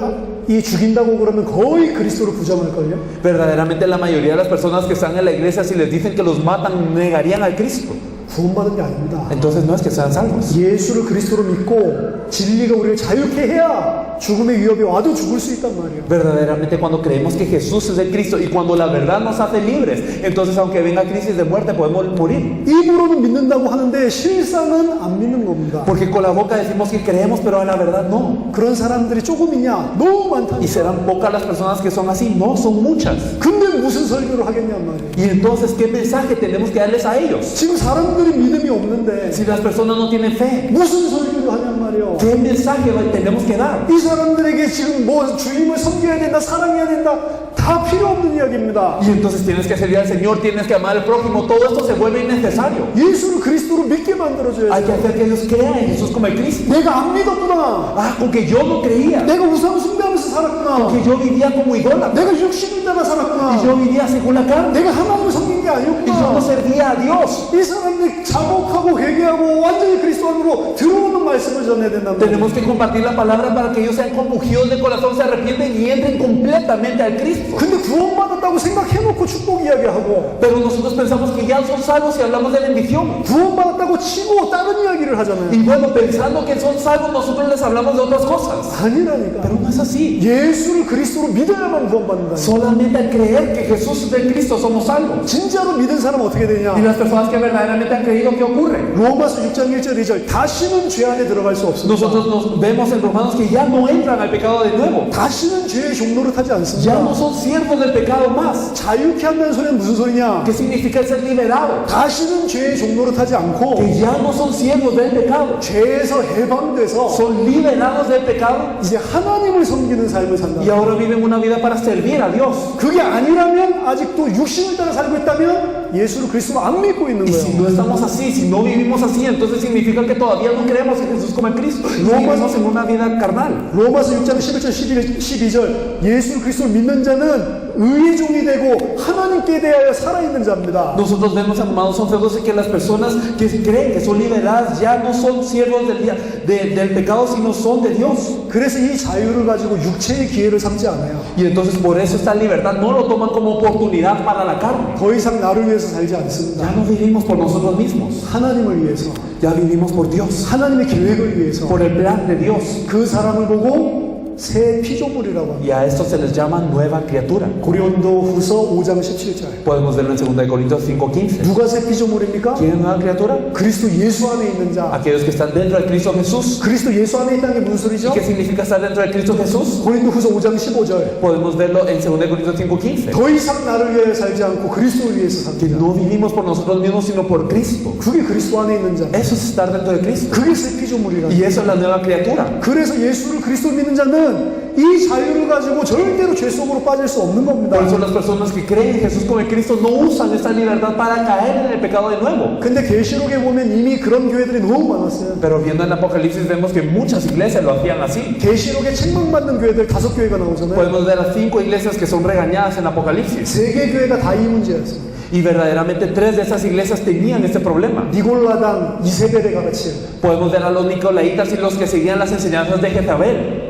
이 죽인다고 그러면 거의 그리스도를 부정할걸요? Verdaderamente la mayoría de las personas que están en la iglesia, si les dicen que los matan, negarían al Cristo. 구원받은 게 아닙니다. Entonces no es que sean salvos. 예수를 그리스도로 믿고 진리가 우리를 자유케 해야 죽음의 위협이 와도 죽을 수 있단 말이에요. Verdaderamente cuando creemos que Jesús es el Cristo y cuando la verdad nos hace libres, entonces aunque venga crisis de muerte podemos morir. 입으로는 믿는다고 하는데 실상은 안 믿는 겁니다. Porque con la boca decimos que creemos, pero a la verdad no. 그런 사람들이 조금 있냐? 너무 많다. Y serán pocas las personas que son así, no, son muchas. 근데 무슨 설교를 하겠냔 말이에요. Y entonces, ¿qué mensaje tenemos que darles a ellos? 지금 사람들이 믿음이 없는데 Si las personas no tienen fe, 무슨 설교를 하냔 말이에요. ¿qué mensaje tenemos que dar? 이 사람들에게 지금 뭐 주님을 섬겨야 된다, 사랑해야 된다, 다 다 필요 없는 이야기입니다. Y entonces tienes que servir al Señor, tienes que amar al prójimo, todo esto se vuelve innecesario. 예수를 그리스도로 믿게 Hay que 만들어줘야죠. hacer que ellos crean en Jesús como el Cristo. 내가 안 믿었구나. Ah, con que yo no creía, 내가 우상 숭배하면서 살았구나. que yo vivía como idólatra, 내가 육신을 따라 y 살았구나. yo vivía según la carne, 내가 하나님을 섬긴 게 y yo no 아니었구나. servía a Dios. 이 사람들이 자복하고 회개하고 완전히 그리스도 안으로 들어오는 말씀을 전해야 된단 말이에요. Tenemos que compartir la palabra para que ellos sean compungidos de corazón, se arrepienten y entren completamente al Cristo. 근데 구원받았다고 생각해놓고 축복 이야기하고 Pero nosotros pensamos que ya son salvos y hablamos de bendición. 구원받았다고 치고 다른 이야기를 하잖아요. Y bueno, pensando que son salvos, nosotros les hablamos de otras cosas. 아니라니까. Pero no es así. 예수를 그리스도로 믿어야만 구원받는다. Solamente al creer que Jesús es el Cristo somos salvos. 진짜로 믿은 사람은 어떻게 되냐? Y las personas que verdaderamente han creído, ¿qué ocurre? 로마서 6장 1절 2절 다시는 죄 안에 들어갈 수 없습니다. Nosotros nos vemos en Romanos que ya no entran al pecado de nuevo. 다시는 죄의 종로를 타지 Ya no 않습니다. son siervos del pecado más. 자유케 한다는 소리는 무슨 소리냐? ¿Qué significa ser liberado? 다시는 죄의 종로를 타지 않고 Que ya no son siervos del pecado. 죄에서 해방돼서 Son liberados del pecado 이제 하나님을 섬기는 삶을 산다. y ahora viven una vida para servir a Dios. 그게 아니라면 아직도 육신을 따라 살고 있다면 예수를 그리스도로 안 믿고 있는 Y si 거예요. no estamos así, si no vivimos así, entonces significa que todavía no creemos en Jesús como el Cristo. Y vivimos en una vida carnal. 로마서 6장 11절 12절 예수 그리스도를 믿는 자는 의의 종이 되고 하나님께 대하여 살아있는 자입니다. Nosotros vemos, amados, son feos que las personas que creen que son liberadas ya no son siervos del pecado, sino son de Dios. 그래서 이 자유를 가지고 육체의 기회를 삼지 않아요. Y entonces por eso esta libertad no lo toman como oportunidad para la carne. 더 이상 나를 위해서 살지 Ya 않습니다. no vivimos por nosotros mismos, 하나님을 위해서, ya vivimos por Dios, 하나님의 계획을 위해서 por el plan de Dios. 그 사람을 보고 새 피조물이라고 합니다. Y a esto se les llama nueva criatura. 고린도 후서 5장 17절. Podemos verlo en 2 Corintios 5:15. 누가 새 피조물입니까? ¿Quién es nueva criatura? 그리스도 예수 안에 있는 자. Aquellos que están dentro del Cristo Jesús. 그리스도 예수 안에 있다는 게 무슨 ¿Y 소리죠? qué significa estar dentro del Cristo Jesús? 고린도 후서 5장 15절. Podemos verlo en 2 Corintios 5:15. 더 이상 나를 위하여 살지 않고 그리스도를 위해서 Que 삽니다. no vivimos por nosotros mismos, sino por Cristo. 그게 그리스도 안에 있는 자. Eso es estar dentro de Cristo. 그게 새 피조물이라. Y eso es la nueva criatura. 그래서 예수를 그리스도 믿는 자는 이 자유를 가지고 절대로 죄 속으로 빠질 수 없는 겁니다. Por eso las personas que creen en Jesús como el Cristo no usan esta libertad para caer en el pecado de nuevo. 근데 계시록에 보면 이미 그런 교회들이 너무 많았어요. Pero viendo en Apocalipsis vemos que muchas iglesias lo hacían así. 계시록에 책망받는 교회들 5교회가 나오잖아요. Podemos ver las 5 iglesias que son regañadas en Apocalipsis. 3개 교회가 다 이 문제였어요. Y verdaderamente 3 de esas iglesias tenían este problema. 니골라당, 이세벨에가 같이. Podemos ver a los nicolaitas y los que seguían las enseñanzas de Jezabel.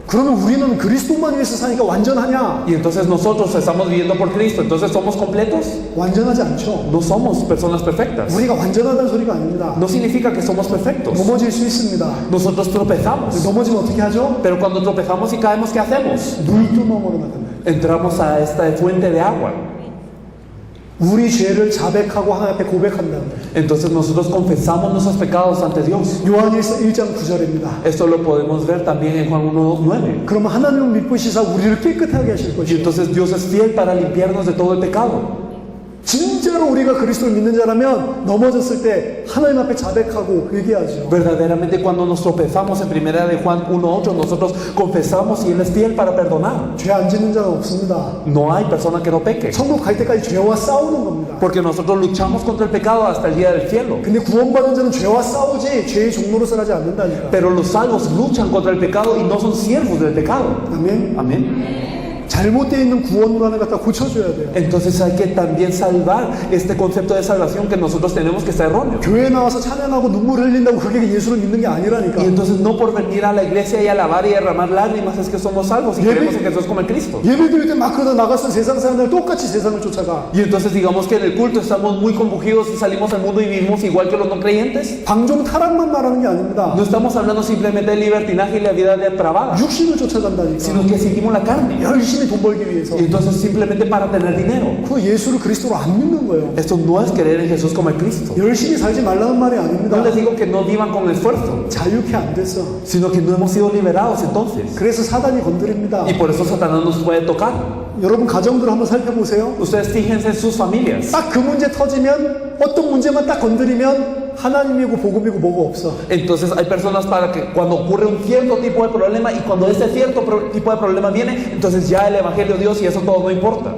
그러면 우리는 그리스도만 위해서 사니까 완전하냐? Y entonces nosotros estamos viviendo por Cristo, entonces somos completos. 완전하지 않죠. No somos personas perfectas. 우리가 완전하다는 소리가 아닙니다. No significa que somos perfectos. 넘어질 수 있습니다. Nosotros tropezamos. 넘어지면 어떻게 하죠? Pero cuando tropezamos y caemos, ¿qué hacemos? 물두멍으로 나간다. Entramos a esta fuente de agua. 우리 죄를 자백하고 하나님 앞에 고백한다. Entonces nosotros confesamos nuestros pecados ante Dios. 요한일서 1장 9절입니다. Esto lo podemos ver también en Juan 1:9. 그러면 하나님은 믿으시사 우리를 깨끗하게 하실 Y 것이요. entonces Dios es fiel para limpiarnos de todo el pecado. 진짜로 우리가 그리스도를 믿는 자라면 넘어졌을 때 하나님 앞에 자백하고 회개하죠. Verdaderamente cuando nos tropezamos en primera de Juan 1:8 nosotros confesamos y Él es fiel para perdonar. 죄 안 짓는 자는 없습니다. No hay persona que no peque. 천국 갈 때까지 죄와 싸우는 겁니다. Porque nosotros luchamos contra el pecado hasta el día del cielo. 근데 구원받은 자는 죄와 싸우지 죄의 종로로서 하지 않는다니까. Pero los salvos luchan contra el pecado y no son siervos del pecado. 아멘. Amén. 잘못되어 있는 구원론을 갖다 고쳐줘야 돼요. Entonces hay que también salvar este concepto de salvación que nosotros tenemos que está erróneo. 교회에 나와서 찬양하고 눈물 흘린다고 그게 예수를 믿는 게 아니라니까. Y entonces no por venir a la iglesia y alabar y derramar lágrimas es que somos salvos y creemos en Jesús como el Cristo. 예배 드릴 때 막 그러다 나갔을 세상 사람들 똑같이 세상을 쫓아가. Y entonces digamos que en el culto estamos muy compungidos y salimos al mundo y vivimos igual que los no creyentes. 방종 타락만 말하는 게 아닙니다. No estamos hablando simplemente del libertinaje y la vida depravada, 육신을 쫓아간다니까. sino que seguimos la carne. 열심히 돈 벌기 위해서. Y entonces simplemente para tener dinero. 그 예수를 그리스도로 안 믿는 거예요. Esto no es creer en Jesús como el Cristo. 열심히 살지 말라는 말이 아닙니다. No les digo que no vivan con esfuerzo, 자유케 안 됐어. sino que no hemos sido liberados entonces. 그래서 사단이 건드립니다. Y por eso Satanás nos puede tocar. 여러분 가정들 한번 살펴보세요. Ustedes fíjense en sus familias. 딱 그 문제 터지면 어떤 문제만 딱 건드리면 하나님이고 복음이고 뭐가 없어. Entonces hay personas para que cuando ocurre un cierto tipo de problema y cuando ese cierto tipo de problema viene, entonces ya el Evangelio de Dios y eso todo no importa.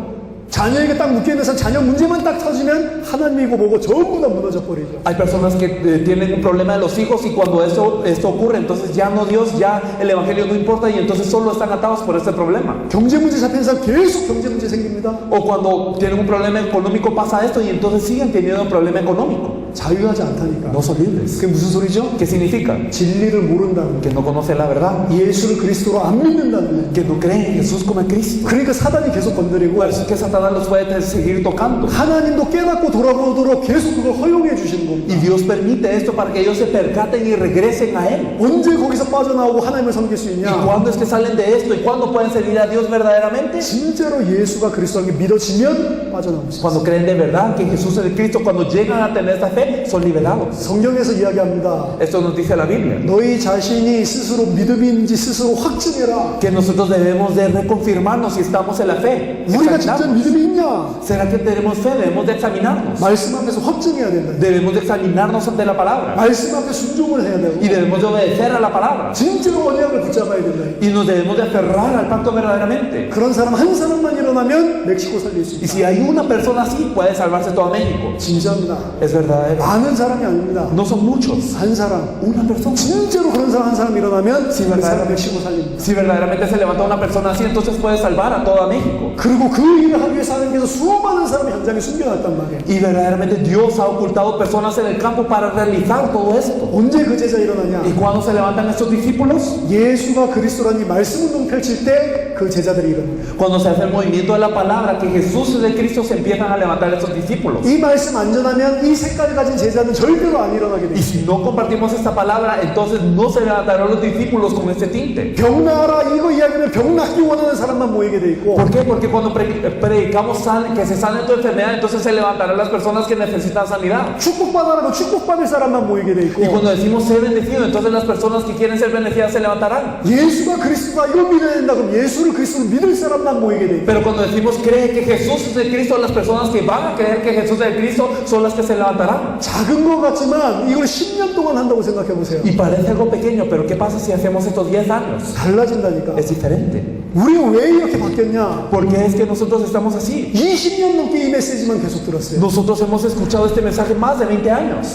자녀에게 딱 묶여있면서 자녀 문제만 딱 터지면 하나님이고 뭐고 전부 다 무너져 버리죠. Hay personas que tienen un problema de los hijos y cuando esto ocurre, entonces ya no Dios, ya el Evangelio no importa y entonces solo están atados por este problema. 경제 문제 잡힌 사람 계속 경제 문제 생깁니다. O cuando tienen un problema económico pasa esto y entonces siguen teniendo un problema económico. 자유하지 않다니까. No son libres. 그게 무슨 소리죠? ¿Qué significa? 진리를 모른다는 Que no conocen la verdad, 예수를 그리스도로 안 믿는다는 que no creen en Jesús como en Cristo. 그러니까 사단이 계속 건드리고 Por eso es que Satanás los puede seguir tocando. 하나님도 깨닫고 돌아오도록 계속 그걸 허용해 주시는 겁니다. Y Dios permite esto para que ellos se percaten y regresen a Él. 언제 거기서 빠져나오고 하나님을 섬길 수 ¿Y 있냐? cuándo es que salen de esto? ¿Y cuándo pueden servir a Dios verdaderamente? 진짜로 예수가 그리스도라는 게 믿어지면 빠져나올 수 있어요. Cuando creen de verdad que Jesús es el Cristo, cuando llegan a tener esta fe, son liberados. 성경에서 이야기합니다. Esto nos dice la Biblia. 너희 자신이 스스로 믿음인지 스스로 확증해라. Que nosotros debemos de reconfirmarnos si estamos en la fe. 우리가 진짜 Examinarnos. 믿음이 있냐? ¿Será que tenemos fe? Debemos de examinarnos. 말씀 앞에서 확증해야 된다. Debemos de examinarnos ante la palabra. 말씀 앞에 순종을 해야 되고 Y debemos de obedecer a la palabra. 진짜로 언약을 붙잡아야 된다. Y nos debemos de aferrar al pacto verdaderamente. 그런 사람 한 사람만 일어나면 멕시코 살릴 수 Y 있다. si hay una persona así, puede salvarse todo México. 진짜입니다. Es verdadero. 많은 사람이 아닙니다. No son muchos. 한 사람. Una persona. 진짜로 그런 사람 한 사람 일어나면 Sí, 그 verdad. 사람 멕시코 살립니다. Si verdaderamente se levanta una persona así, entonces puede salvar a toda México. 그리고 그 일을 하기 위해서 하나님께서 수많은 사람을 현장에 숨겨놨단 말이에요. Y verdaderamente Dios ha ocultado personas en el campo para realizar todo esto. 언제 그 제자 일어나냐? ¿Y cuándo se levantan estos discípulos? 예수가 그리스도라는 이 말씀 운동 펼칠 때 그 제자들이 일어납니다. Cuando se hace el movimiento de la palabra, que Jesús es el Cristo, se empiezan a levantar estos discípulos. 이 말씀 안 전하면 이 색깔을 가진 제자는 절대로 안 일어나게 Y 돼요. si no compartimos esta palabra, entonces no se levantarán los discípulos con este tinte. 병 나아라 이거 이야기하면 병 낫기 원하는 사람만 모이게 돼 있고 ¿Por qué? Porque cuando predicamos que se sane tu enfermedad, entonces se levantarán las personas que necesitan sanidad. 축복받아라고 축복받을 사람만 모이게 돼 있고 Y cuando decimos ser bendecido, entonces las personas que quieren ser bendecidas se levantarán. 예수가 그리스도다 이거 믿어야 된다 그럼 예수를 그리스도로 믿을 사람만 모이게 돼 있고 Pero cuando decimos cree que Jesús es el Cristo, las personas que van a creer que Jesús es el Cristo son las que se levantarán. 작은 것 같지만 이걸 10년 동안 한다고 생각해 보세요. Y parece algo pequeño, pero ¿qué pasa si hacemos estos 10 años? 달라진다니까. Es diferente. 우리가 왜 이렇게 바뀌었냐? ¿Por qué es que nosotros estamos así? 20년 넘게 이 메시지만 계속 들었어요. Nosotros hemos escuchado este mensaje más de 20 años.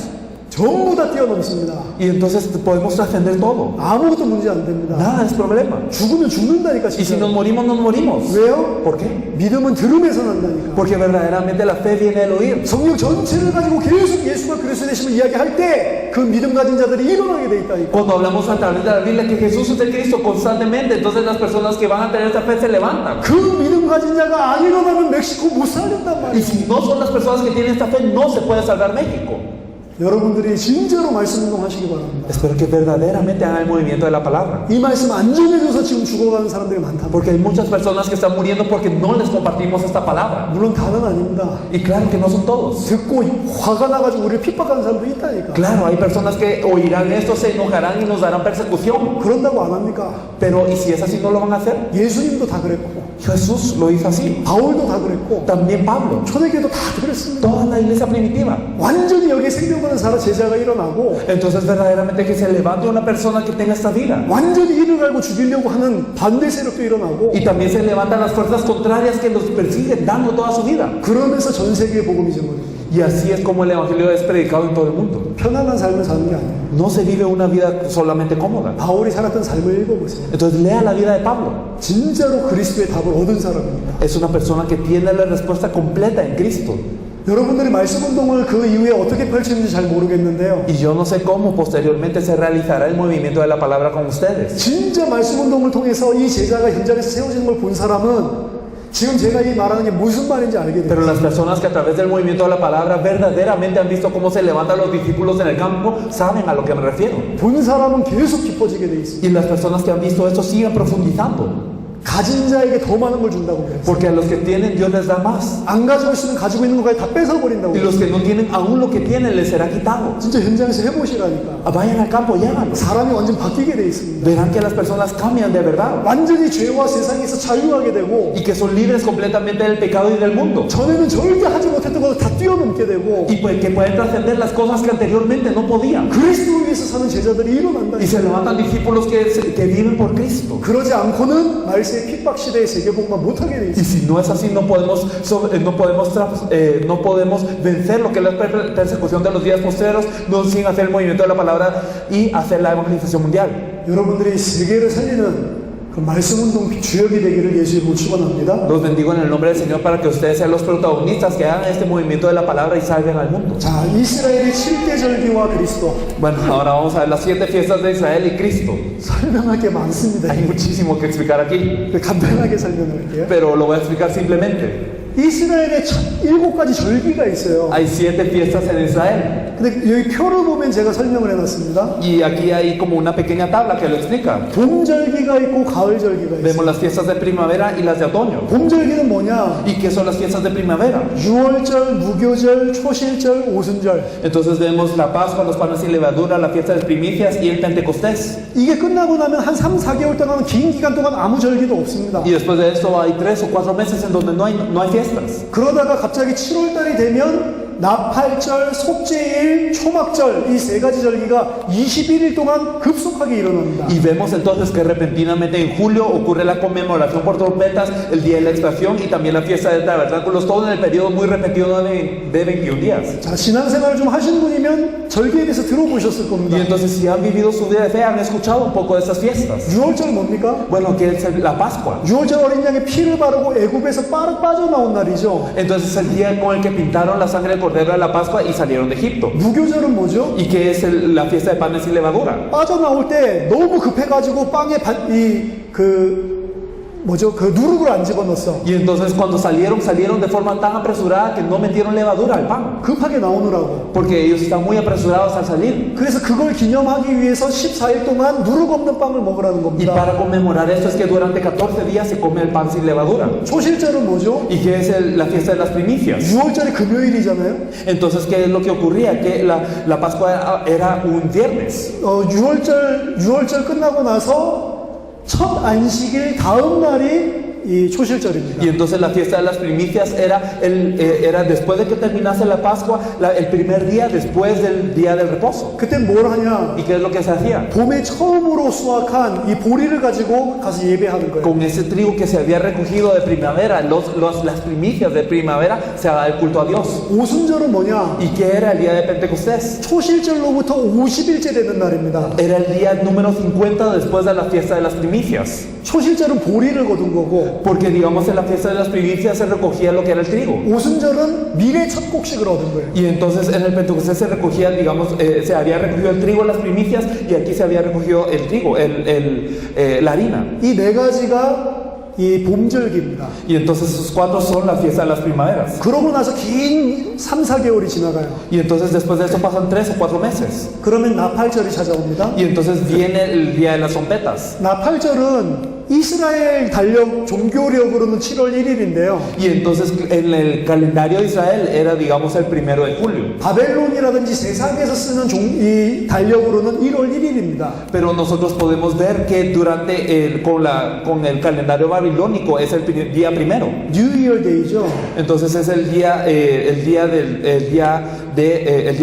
전부 다 뛰어넘습니다. Y entonces podemos trascender todo. 아무것도 문제 안 됩니다. Nada es problema. 죽으면 죽는다니까 Y si 진짜. nos morimos, nos morimos. 왜요? ¿Por qué? 믿음은 들음에서 난다니까. Porque verdaderamente la fe viene del oír. 성령 전체를 가지고 계속 예수가 그리스도 되심을 이야기할 때 그 믿음 가진 자들이 일어나게 돼 있다니까. Cuando hablamos a través de la Biblia que Jesús es el Cristo constantemente, entonces las personas que van a tener esta fe se levantan. 그 믿음 가진 자가 안 일어나면 멕시코 못 살린단 Y 말이에요. si no son las personas que tienen esta fe, no se puede salvar México. 여러분들이 진짜로 말씀 운동하시기 바랍니다. Espero que verdaderamente hagan el movimiento de la palabra. 이 말씀 안 전해줘서 지금 죽어가는 사람들이 많다. Porque hay muchas personas que están muriendo porque no les compartimos esta palabra. 물론 다는 아닙니다. Y claro que no son todos. 듣고 화가 나가지고 우리를 핍박하는 사람도 있다니까. Claro, hay personas que oirán esto, se enojarán y nos darán persecución. 그런다고 안 합니까? Pero ¿y si es así no lo van a hacer? 예수님도 다 그랬고 Jesús lo hizo así. 바울도 다 그랬고 También Pablo. 초대교회도 다 그랬습니다. Toda la iglesia primitiva. 완전히 여기에 생명받은 사람 제자가 일어나고 Entonces verdaderamente que se levante una persona que tenga esta vida. 완전히 이를 갈고 죽이려고 하는 반대 세력도 일어나고 Y también se levantan las fuerzas contrarias que los persiguen dando toda su vida. 그러면서 전 세계에 복음이 전거든요. Y así es como el evangelio es predicado en todo el mundo. 편안한 삶을 사는 게 아니에요. No se vive una vida solamente cómoda. 바울이 살았던 삶을 읽어보세요. Entonces lea la vida de Pablo. 진짜로 그리스도의 답을 얻은 사람입니다. Es una persona que tiene la respuesta completa en Cristo. 여러분들이 말씀 운동을 그 이후에 어떻게 펼치는지 잘 모르겠는데요. Y yo no sé cómo posteriormente se realizará el movimiento de la palabra con ustedes. 진짜 말씀 운동을 통해서 이 제자가 현장에서 세워지는 걸 본 사람은 지금 제가 이 말하는 게 무슨 말인지 알게 Pero 돼요. las personas que a través del movimiento de la palabra verdaderamente han visto cómo se levantan los discípulos en el campo, saben a lo que me refiero. 본 사람은 계속 깊어지게 돼 있습니다. Y las personas que han visto esto siguen profundizando. 가진 자에게 더 많은 걸 준다고 그래요. Porque a los que tienen Dios les da más. 안 가지고 있으면 가지고 있는 것까지 다 뺏어버린다고 Y 그래요. los que no tienen, aún lo que tienen les será quitado. 진짜 현장에서 해보시라니까. Vayan al campo y háganlo. 사람이 완전 바뀌게 돼 있습니다. Verán que las personas cambian de verdad. 완전히 죄와 세상에서 자유하게 되고 Y que son libres completamente del pecado y del mundo. 전에는 절대 하지 못했던 것을 다 뛰어넘게 되고 Y pues que pueden trascender las cosas que anteriormente no podían. 그리스도를 위해서 사는 제자들이 일어난다. Y se levantan discípulos que viven por Cristo. 그러지 않고는 말세의 핍박 시대의 세계복음만 못하게 돼 Y 있습니다. si no es así, no podemos vencer lo que es la persecución de los días postreros, no sin hacer el movimiento de la palabra y hacer la evangelización mundial. 여러분들이 세계를 살리는 그 말씀운동 주역이 되기를 예수의 이름으로 축원합니다. Los bendigo en el nombre del Señor para que ustedes sean los protagonistas que hagan este movimiento de la palabra y salven al mundo. 자, 이스라엘의 7대 절기와 그리스도. Bueno, ahora vamos a ver las 7 fiestas de Israel y Cristo. 설명할 게 많습니다. Hay muchísimo que explicar aquí, 간단하게 설명할게요. pero lo voy a explicar simplemente. 이스라엘에 7가지 절기가 있어요. Hay 7 fiestas en Israel. 근데 여기 표를 보면 제가 설명을 해놨습니다. Y aquí hay como una pequeña tabla que lo explica. 봄 절기가 있고 가을 절기가 있어요. Vemos las fiestas de primavera y las de otoño. 봄 절기는 뭐냐? ¿Y qué son las fiestas de primavera? 유월절, 무교절, 초실절, 오순절. Entonces vemos la Pascua, los panes sin levadura, la fiesta de primicias y el Pentecostés. 이게 끝나고 나면 한 3, 4개월 동안 긴 기간 동안 아무 절기도 없습니다. Y después de esto hay 3 o 4 meses en donde no hay fiestas. 그러다가 갑자기 7월달이 되면 나팔절, 속죄일, 초막절 이 3가지 절기가 21일 동안 급속하게 일어납니다. Y vemos entonces que repentinamente en julio ocurre la conmemoración por trompetas, el día de la expiación y también la fiesta de tabernáculos, todo en el periodo muy repetido de 21 días. 자, 신앙생활을 좀 하신 분이면 절기에 대해서 들어보셨을 겁니다. Y entonces si han vivido su vida de fe, han escuchado un poco de estas fiestas. 6월절 뭡니까? Bueno, que es la Pascua. 6월절 어린 양의 피를 바르고 애굽에서 빠져나온 날이죠. Entonces es el día con el que pintaron la sangre del cordero de la Pascua y salieron de Egipto. 무교절은 뭐죠? ¿Y qué es la fiesta de panes sin levadura? 빠져나올 때 너무 급해가지고 빵에 그 누룩을 안 집어넣었어. Y entonces cuando salieron de forma tan apresurada que no metieron levadura al pan. 급하게 나오느라고. Porque ellos están muy apresurados al salir. 그래서 그걸 기념하기 위해서 14일 동안 누룩 없는 빵을 먹으라는 Y 겁니다. para conmemorar esto es que durante 14 días se come el pan sin levadura. 초실절은 뭐죠? ¿Y qué es la fiesta de las primicias? 6월절이 금요일이잖아요. Entonces, ¿qué es lo que ocurría? Que la Pascua era un viernes. 6월절 끝나고 나서 첫 안식일 다음 날이 이 초실절입니다. Y entonces la fiesta de las primicias era después de que terminase la Pascua, el primer día después del día del reposo. 그때 뭘 하냐? ¿Y qué es lo que se hacía? 봄에 처음으로 수확한 이 보리를 가지고 가서 예배하는 거예요. Con ese trigo que se había recogido de primavera, las primicias de primavera, se da el culto a Dios. 오순절은 뭐냐? ¿Y qué era el día de Pentecostés? 초실절로부터 50일째 되는 날입니다. Era el día número 50 después de la fiesta de las primicias. 초실절은 보리를 거둔 거고 Porque digamos en la fiesta de las primicias se recogía lo que era el trigo. 오순절은 밀의 첫 곡식을 얻은 거예요. Y entonces en el Pentecostés se recogía, digamos, se había recogido el trigo en las primicias y aquí se había recogido el trigo, la harina. 이 4가지가 이 봄절기입니다. Y entonces esos 4 son la fiesta de las primaveras. 그러고 나서 긴 3, 4개월이 지나가요. Y entonces después de eso pasan 3 o 4 meses. 그러면 나팔절이 찾아옵니다. Y entonces viene el día de las trompetas. 나팔절은 이스라엘 달력 종교력으로는 7월 1일인데요. Y entonces en el calendario de Israel era, digamos, el 1 de julio. 바벨론이라든지 세상에서 쓰는 이 달력으로는 1월 1일입니다. Pero nosotros podemos ver que con el calendario babilónico es el día 1. New Year Day죠. Entonces es el día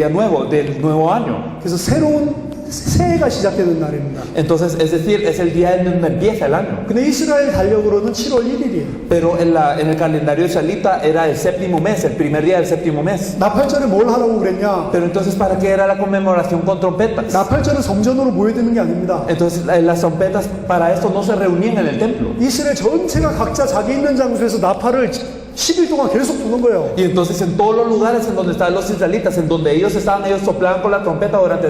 nuevo, del nuevo año. 그래서 새로운 새해가 시작되는 날입니다. Entonces, es decir, es el día en donde empieza el año. 근데 이스라엘 달력으로는 7월 1일이에요. Pero en el calendario israelita era el 7º mes, el primer día del 7º mes. 나팔절에 뭘 하라고 그랬냐? Pero entonces, ¿para qué era la conmemoración con trompetas? 나팔절은 성전으로 모여드는 게 아닙니다. Entonces, las trompetas para esto no se reunían en el templo. 이스라엘 전체가 각자 자기 있는 장소에서 나팔을 10일 동안 계속 부는 거예요. Y entonces en todos los lugares en donde estaban los israelitas, en donde ellos soplaban con la trompeta durante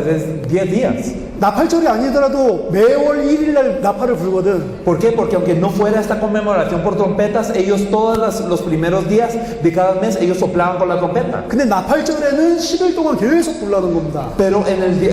10 días. 나팔절이 아니더라도 매월 1일날 나팔을 불거든. ¿Por qué? Porque aunque no fuera esta conmemoración por trompetas, ellos los primeros días de cada mes, ellos soplaban con la trompeta. 근데 나팔절에는 10일 동안 계속 불라는 겁니다. Pero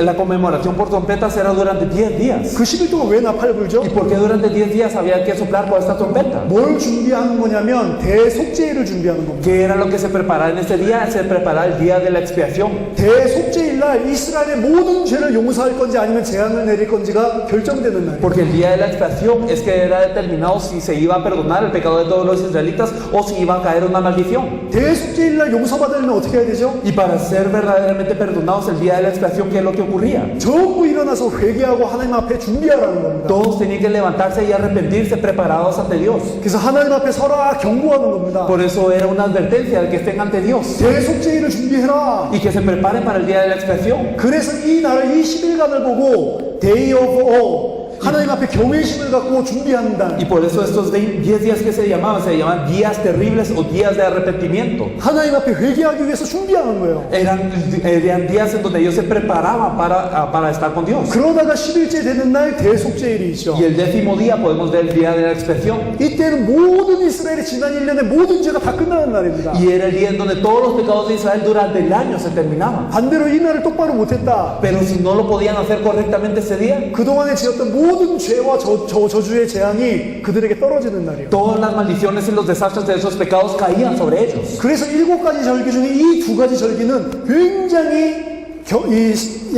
la conmemoración por trompetas era durante 10 días. 그 10일 동안 왜 나팔을 불죠? ¿Y por qué durante 10 días había que soplar con esta trompeta? 뭘 준비하는 거냐면 대속죄일을 준비하는 겁니다. ¿Qué era lo que se preparaba en este día? Se preparaba el día de la expiación. 대속죄일날 이스라엘의 모든 죄를 용서할 건지 아니면 재앙을 내릴 건지가 결정되는 날. Porque el día de la expiación es que era determinado si se iba a perdonar el pecado de todos los israelitas o si iba a caer una maldición. 대속죄일날 용서받으려면 어떻게 해야 되죠? Y para ser verdaderamente perdonados el día de la expiación, ¿qué es lo que ocurría? 전부 일어나서 회개하고 하나님 앞에 준비하라는 겁니다. Todos tenían que levantarse y arrepentirse preparados ante Dios. 그래서 하나님 앞에 서라 경고하는 겁니다. Por eso era una advertencia de que estén ante Dios 대속죄일을 준비해라. y que se preparen para el día de la expiación. 그래서 이 날을 이 10일간을 보고 Day of Awe 하나님 앞에 경외심을 갖고 준비하는 날. Y por eso estos 10 días que se llaman días terribles o días de arrepentimiento. 하나님 앞에 회개하기 위해서 준비하는 거예요. Eran días en donde ellos se preparaban para estar con Dios. 그러다가 10일째 되는 날 대속죄일이 있죠. Y el 10º día podemos ver el día de la expiación. 이때는 모든 이스라엘의 지난 1년의 모든 죄가 다 끝나는 날입니다. Y era el día en donde todos los pecados de Israel durante el año se terminaban. 반대로 이 날을 똑바로 못했다. Pero si no lo podían hacer correctamente ese día, 그동안에 지었던 모든 죄와 저주의 재앙이 그들에게 떨어지는 날이에요. todas las maldiciones y los desastres de esos pecados caían sobre ellos. 그래서 7가지 절기 중에 이 2가지 절기는 굉장히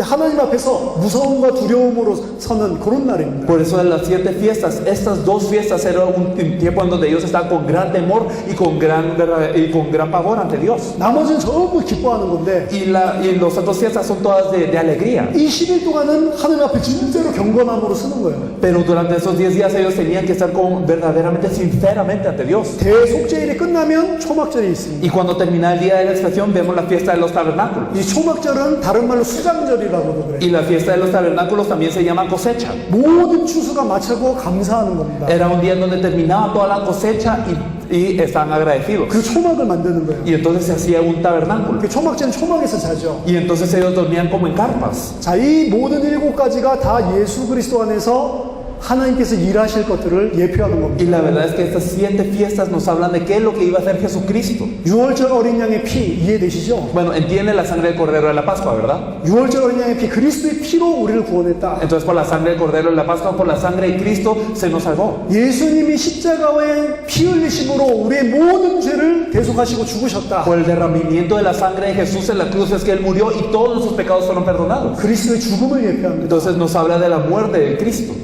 하나님 앞에서 무서움과 두려움으로 서는 그런 날입니다. Por eso en las 7 fiestas, estas 2 fiestas era un tiempo en donde ellos estaban con gran temor y con gran pavor ante Dios. 나머지는 전부 기뻐하는 건데 Y las otras fiestas son todas de alegría. 이 10일 동안은 하나님 앞에 진짜로 경건함으로 쓰는 거예요. Pero durante esos 10 días ellos tenían que estar verdaderamente, sinceramente ante Dios. 대속죄일이 끝나면 초막절이 있습니다. Y cuando termina el día de la expiación, vemos la fiesta de los tabernáculos. 이 초막절은 다른 말로 수장절이라고도 그래요. Y la fiesta de los tabernáculos también se llama cosecha. 모든 추수가 마치고 감사하는 겁니다. Era un día en donde terminaba toda la cosecha y estaban agradecidos. 그 초막을 만드는 거예요. Y entonces se hacía un tabernáculo. 그 초막제는 초막에서 자죠. Y entonces ellos dormían como en carpas. 자, 이 모든 7가지가 다 예수 그리스도 안에서 하나님께서 일하실 것들을 예표하는 겁니다. Y la verdad es que estas 7 fiestas nos hablan de qué es lo que iba a hacer Jesucristo. 6월절 어린 양의 피 이해되시죠? Bueno, entiende la sangre del Cordero de la Pascua, ¿verdad? 6월절 어린 양의 피 그리스도의 피로 우리를 구원했다. Entonces por la sangre del Cordero de la Pascua, por la sangre de Cristo, se nos salvó. 예수님이 십자가의 피 흘리심으로 우리의 모든 죄를 대속하시고 죽으셨다. Por el derramamiento de la sangre de Jesús en la cruz es que Él murió y todos nuestros pecados fueron perdonados. 그리스도의 죽음을 예표합니다. Entonces nos habla de la muerte de Cristo.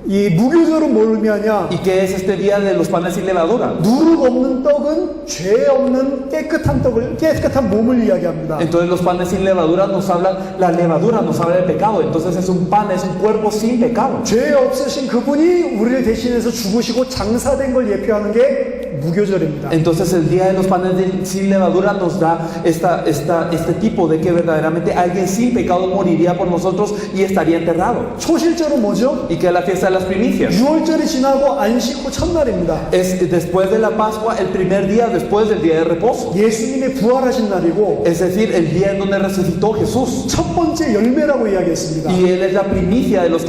이 무교절은 뭘 의미하냐? ¿Y qué es este día de los panes sin levadura? 누룩 없는 떡은 죄 없는 깨끗한 몸을 이야기합니다. Entonces los panes sin levadura nos hablan, la levadura nos habla del pecado. Entonces es un pan, es un cuerpo sin pecado. 죄 없으신 그분이 우리를 대신해서 죽으시고 장사된 걸 예표하는 게 무교절입니다. Entonces el día de los panes sin levadura nos da este tipo de que verdaderamente alguien sin pecado moriría por nosotros y estaría enterrado. 초실절은 뭐죠? ¿Y qué es la fiesta de las primicias? 6월절이 지나고 안식 후 첫날입니다. Es después de la Pascua, el primer día después del día de reposo. 예수님의 부활하신 날이고 Es decir, el día en donde resucitó Jesús. 첫 번째 열매라고 이야기했습니다. Y Él es la primicia de los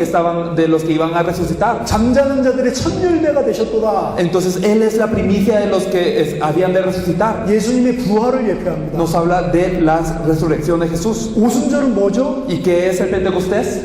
que iban a resucitar. 잠자는 자들의 첫 열매가 되셨도다. Entonces Él es la primicia de los que habían de resucitar. 예수님의 부활을 예표합니다. Nos habla de la resurrección de Jesús. 오순절은 뭐죠? ¿Y qué es el Pentecostés?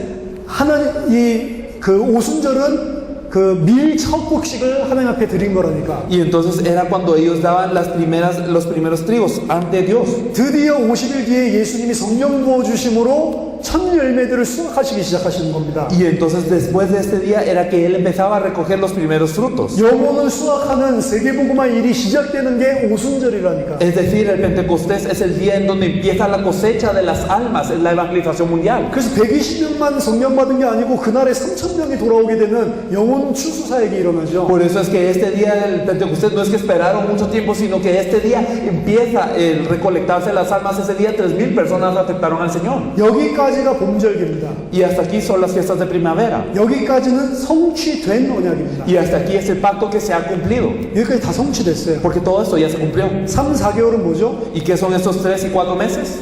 그 오순절은 그 밀천국식을 하나님 앞에 드린 거라니까. Y entonces era cuando ellos daban los primeros trigos ante Dios. 드디어 50일 뒤에 예수님이 성령 부어 주심으로 첫 열매들을 수확하시기 시작하시는 겁니다. Y entonces después de este día era que Él empezaba a recoger los primeros frutos. 영혼을 수확하는 세계복음화 일이 시작되는 게 오순절이라니까. Es decir, el Pentecostés es el día en donde empieza la cosecha de las almas, es la evangelización mundial. 그래서 120명만 성령 받은 게 아니고 그날에 3,000명이 돌아오게 되는 영혼 추수 사역이 일어나죠. Por eso es que este día del Pentecostés no es que esperaron mucho tiempo, sino que este día empieza el recolectarse las almas. Ese día 3,000 personas aceptaron al Señor. 여기까지가 봄절기입니다. Y hasta aquí son las fiestas de primavera. 여기까지는 성취된 언약입니다. Y hasta aquí es el pacto que se ha cumplido. 여기까지 다 성취됐어요. Porque todo esto ya se cumplió. 3, 4개월은 뭐죠? ¿Y qué son estos 3 y 4 meses?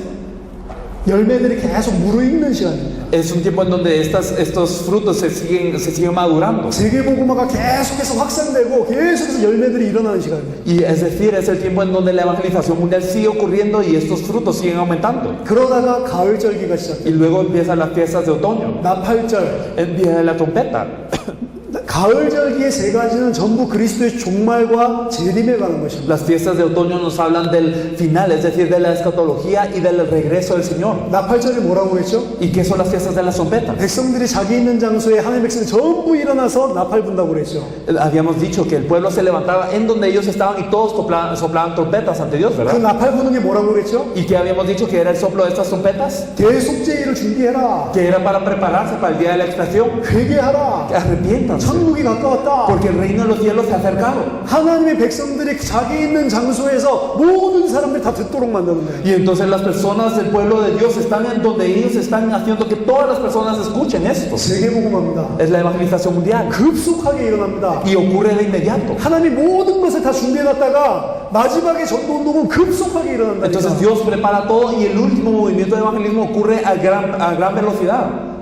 열매들이 계속 무르익는 시간입니다. Es un tiempo en donde estos frutos se siguen madurando. 세계복음화가 계속해서 확산되고 계속해서 열매들이 일어나는 시간입니다. Y es decir, es el tiempo en donde la evangelización mundial sigue ocurriendo y estos frutos siguen aumentando. 그러다가 가을절기가 시작돼요. Y luego empiezan las fiestas de otoño. 나팔절. Empieza la trompeta. 가을절기의 세 가지는 전부 그리스도의 종말과 재림에 관한 것입니다. Las fiestas de otoño nos hablan del final, es decir, de la escatología y del regreso del Señor. 나팔절이 뭐라고 했죠? ¿Y qué son las fiestas de las trompetas? 백성들이 자기 있는 장소에 하나님의 백성이 전부 일어나서 나팔 분다고 그랬죠. Habíamos dicho que el pueblo se levantaba en donde ellos estaban y todos soplaban trompetas ante Dios, 그 ¿verdad? 나팔 부는 게 뭐라고 그랬죠? ¿Y qué habíamos dicho que era el soplo de estas trompetas? 대속죄일을 준비해라. Que era para prepararse para el día de la expiación. 회개하라. Arrepiéntanse, 천국이 가까웠다. porque el reino de los cielos se ha acercado. 하나님의 백성들이 자기 있는 장소에서 모든 사람들이 다 듣도록 만드는 거예요. Y entonces las personas del pueblo de Dios están en donde ellos están haciendo que todas las personas escuchen esto. 세계복음화입니다. Es la evangelización mundial. 급속하게 일어납니다. Y ocurre de inmediato. 하나님 모든 것을 다 준비해놨다가 마지막에 전도운동은 급속하게 일어난다. Entonces Dios prepara todo y el último movimiento de evangelismo ocurre a gran velocidad.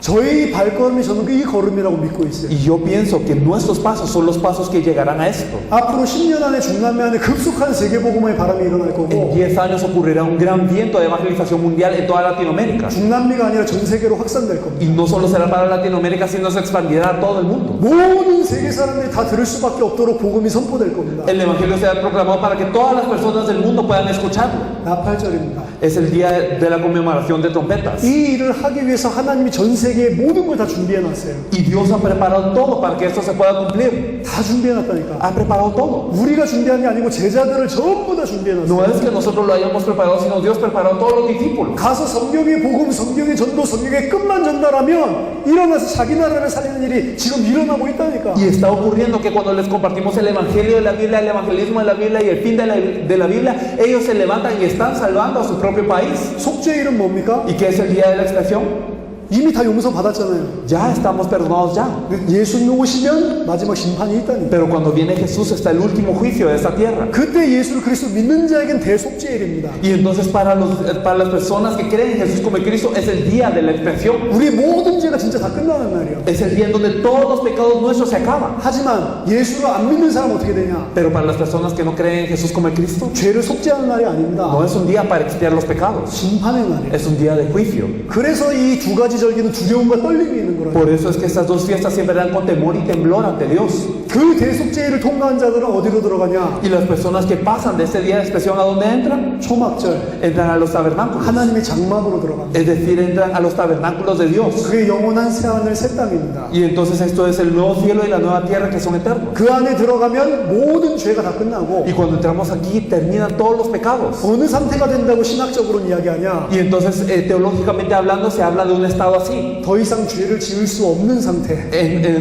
저희 발걸음이 저는 이 걸음이라고 믿고 있어요. Y yo pienso que nuestros pasos son los pasos que llegarán a esto. 앞으로 10년 안에 중남미 안에 급속한 세계복음화의 바람이 일어날 En 거고 10 años ocurrirá un gran viento de evangelización mundial en toda Latinoamérica. 중남미가 아니라 전 세계로 확산될 겁니다. Y no solo será para Latinoamérica, sino se expandirá a todo el mundo. 모든 세계 사람들이 다 들을 수밖에 없도록 복음이 선포될 겁니다. El evangelio será proclamado para que todas las personas del mundo puedan escucharlo. 나팔절입니다. Es el día de la conmemoración de trompetas. 이 일을 하기 위해서 하나님이 전 세계의 모든 걸 다 준비해놨어요. Y Dios ha preparado todo para que esto se pueda cumplir. 다 준비해놨다니까. Ha preparado todo. 우리가 준비한 게 아니고 제자들을 전부 다 준비해놨어요. No es que nosotros lo hayamos preparado, sino Dios preparó a todos los discípulos. 가서 성경의 복음, 성경의 전도, 성경의 끝만 전달하면 일어나서 자기 나라를 살리는 일이 지금 일어나고 있다니까. Y está ocurriendo que cuando les compartimos el evangelio de la Biblia, el evangelismo de la Biblia y el fin de la Biblia, ellos se levantan y están salvando a su propio país. 속죄일은 뭡니까? ¿Y qué es el día de la expiación? 이미 다 용서 받았잖아요. Ya estamos perdonados ya. 예수님 오시면 마지막 심판이 있다니까. Pero cuando viene Jesús está el último juicio de esta tierra. 그때 예수를 그리스도 믿는 자에겐 대속죄일입니다. Y entonces para las personas que creen en Jesús como el Cristo es el día de la expiación. 우리 모든 죄가 진짜 다 끝나는 날이에요. Es el día en donde todos los pecados nuestros se acaban. 하지만 예수를 안 믿는 사람은 어떻게 되냐? Pero para las personas que no creen en Jesús como el Cristo, 죄를 속죄하는 날이 아닙니다. no es un día para expiar los pecados. 심판의 날이에요. Es un día de juicio. 그래서 이 두 가지 절기는 두려움과 떨림이 있는 거라고. Por eso es que estas dos fiestas siempre dan con temor y temblor ante Dios. 그 대속죄일을 통과한 자들은 어디로 들어가냐? Y las personas que pasan de este día de expiación, ¿a dónde entran? 초막절. Entran a los tabernáculos. 하나님의 장막으로 들어갑니다. Es decir, entran a los tabernáculos de Dios. 그게 영원한 새하늘 새 땅입니다. Y entonces esto es el nuevo cielo y la nueva tierra que son eternos. 그 안에 들어가면 모든 죄가 다 끝나고 Y cuando entramos aquí terminan todos los pecados. 어느 상태가 된다고 신학적으로는 이야기하냐? Y entonces teológicamente hablando se habla de un estado así. 더 이상 죄를 지을 수 없는 상태.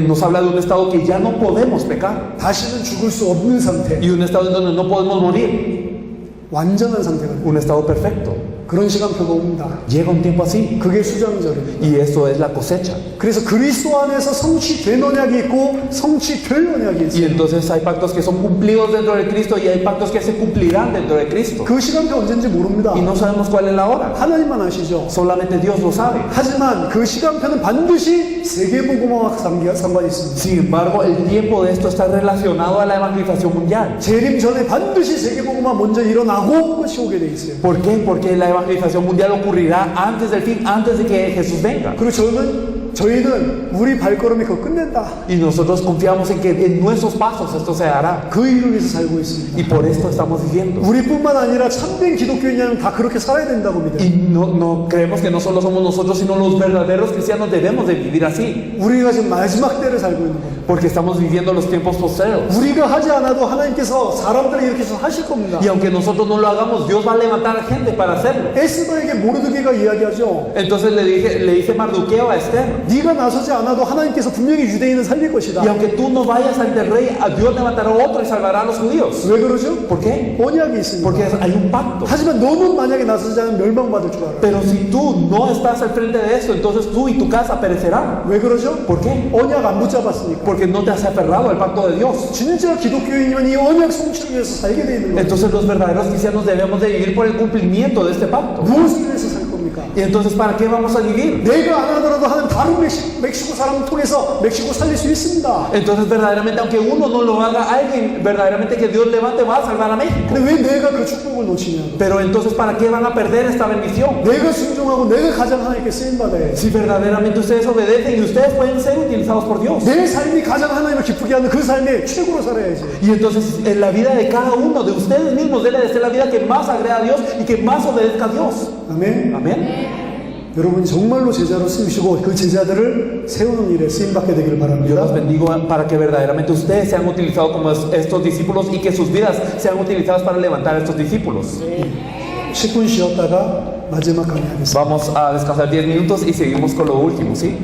Nos habla de un estado que ya no podemos pecar. 다시는 죽을 수 없는 상태. Y un estado en donde no podemos morir. 완전한 상태가 돼요. Un estado perfecto. 그런 시간표가 옵니다. Llega un tiempo así. 그게 수장절입니다. Y eso es la cosecha. 그래서 그리스도 안에서 성취된 언약이 있고 성취될 언약이 있어요. Y entonces hay pactos que son cumplidos dentro de Cristo y hay pactos que se cumplirán dentro de Cristo. 그 시간표 언제인지 모릅니다. Y no sabemos cuál es la hora. 하나님만 아시죠. Solamente Dios lo sabe. 하지만 그 시간표는 반드시 세계복음화와 상관이 있습니다. Sin embargo, el tiempo de esto está relacionado a la evangelización mundial. 재림 전에 반드시 세계복음화 먼저 일어나고 끝이 오게 돼 있어요. ¿Por qué? Porque la evangelización mundial ocurrirá antes del fin, antes de que Jesús venga. 그리고 저희는 우리 발걸음이 그거 끝낸다. Y nosotros confiamos en que en nuestros pasos esto se hará. 그 일을 위해서 살고 있습니다. Y por esto estamos viviendo. 우리뿐만 아니라 참된 기독교인이라면 다 그렇게 살아야 된다고 믿어요. Y no creemos que no solo somos nosotros, sino los verdaderos cristianos debemos de vivir así. 우리가 지금 마지막 때를 살고 있는 거예요. Porque estamos viviendo los tiempos posteros. 우리가 하지 않아도 하나님께서 사람들을 이렇게 하실 겁니다. Y aunque nosotros no lo hagamos, Dios va a levantar gente para hacerlo. 에스더에게 모르드게가 이야기하죠. Entonces le dice Mardoqueo a Esther. 네가 나서지 않아도 하나님께서 분명히 유대인을 살릴 것이다. Y aunque tú no vayas ante el rey, a Dios levantará otro y salvará a los judíos. 왜 그러죠? ¿Por qué? 언약이 있습니다. Porque hay un pacto. 하지만 너는 만약에 나서지 않으면 멸망받을 줄 알아. Pero si tú no estás al frente de esto, entonces tú y tu casa perecerán. 왜 그러죠? ¿Por qué? 언약 안 붙잡았으니까. Porque no te has aferrado al pacto de Dios. 진짜 기독교인이면 이 언약 성취를 위해서 살게 돼 있는 거예요. Entonces los verdaderos cristianos debemos de vivir por el cumplimiento de este pacto. 무엇을 위해서 살 겁니까? 겁니까? Y entonces, ¿para qué vamos a vivir? 내가 안 하더라도 하는 다른 멕시코 사람을 통해서 멕시코 살릴 수 있습니다. Entonces, verdaderamente, aunque uno no lo haga, alguien verdaderamente que Dios levante va a salvar a México. 근데 왜 내가 그 축복을 놓치냐고. Pero entonces, ¿para qué van a perder esta bendición? 내가 순종하고 내가 가장 하나님께 쓰임받아야지. Si verdaderamente ustedes obedecen y ustedes pueden ser utilizados por Dios. 내 삶이 가장 하나님을 기쁘게 하는 그 삶에 최고로 살아야지. Y entonces, en la vida de cada uno de ustedes mismos debe de ser la vida que más agrada a Dios y que más obedezca a Dios. 아멘. Amén. 여러분 정말로 제자로 쓰시고 그 제자들을 세우는 일에 쓰임받게 되기를 Yo 바랍니다. los bendigo para que verdaderamente ustedes sean utilizados como estos discípulos y que sus vidas sean utilizadas para levantar a estos discípulos. 10분 쉬었다가 마지막 강의하겠습니다. Vamos a descansar 10 minutos y seguimos con lo último, ¿sí?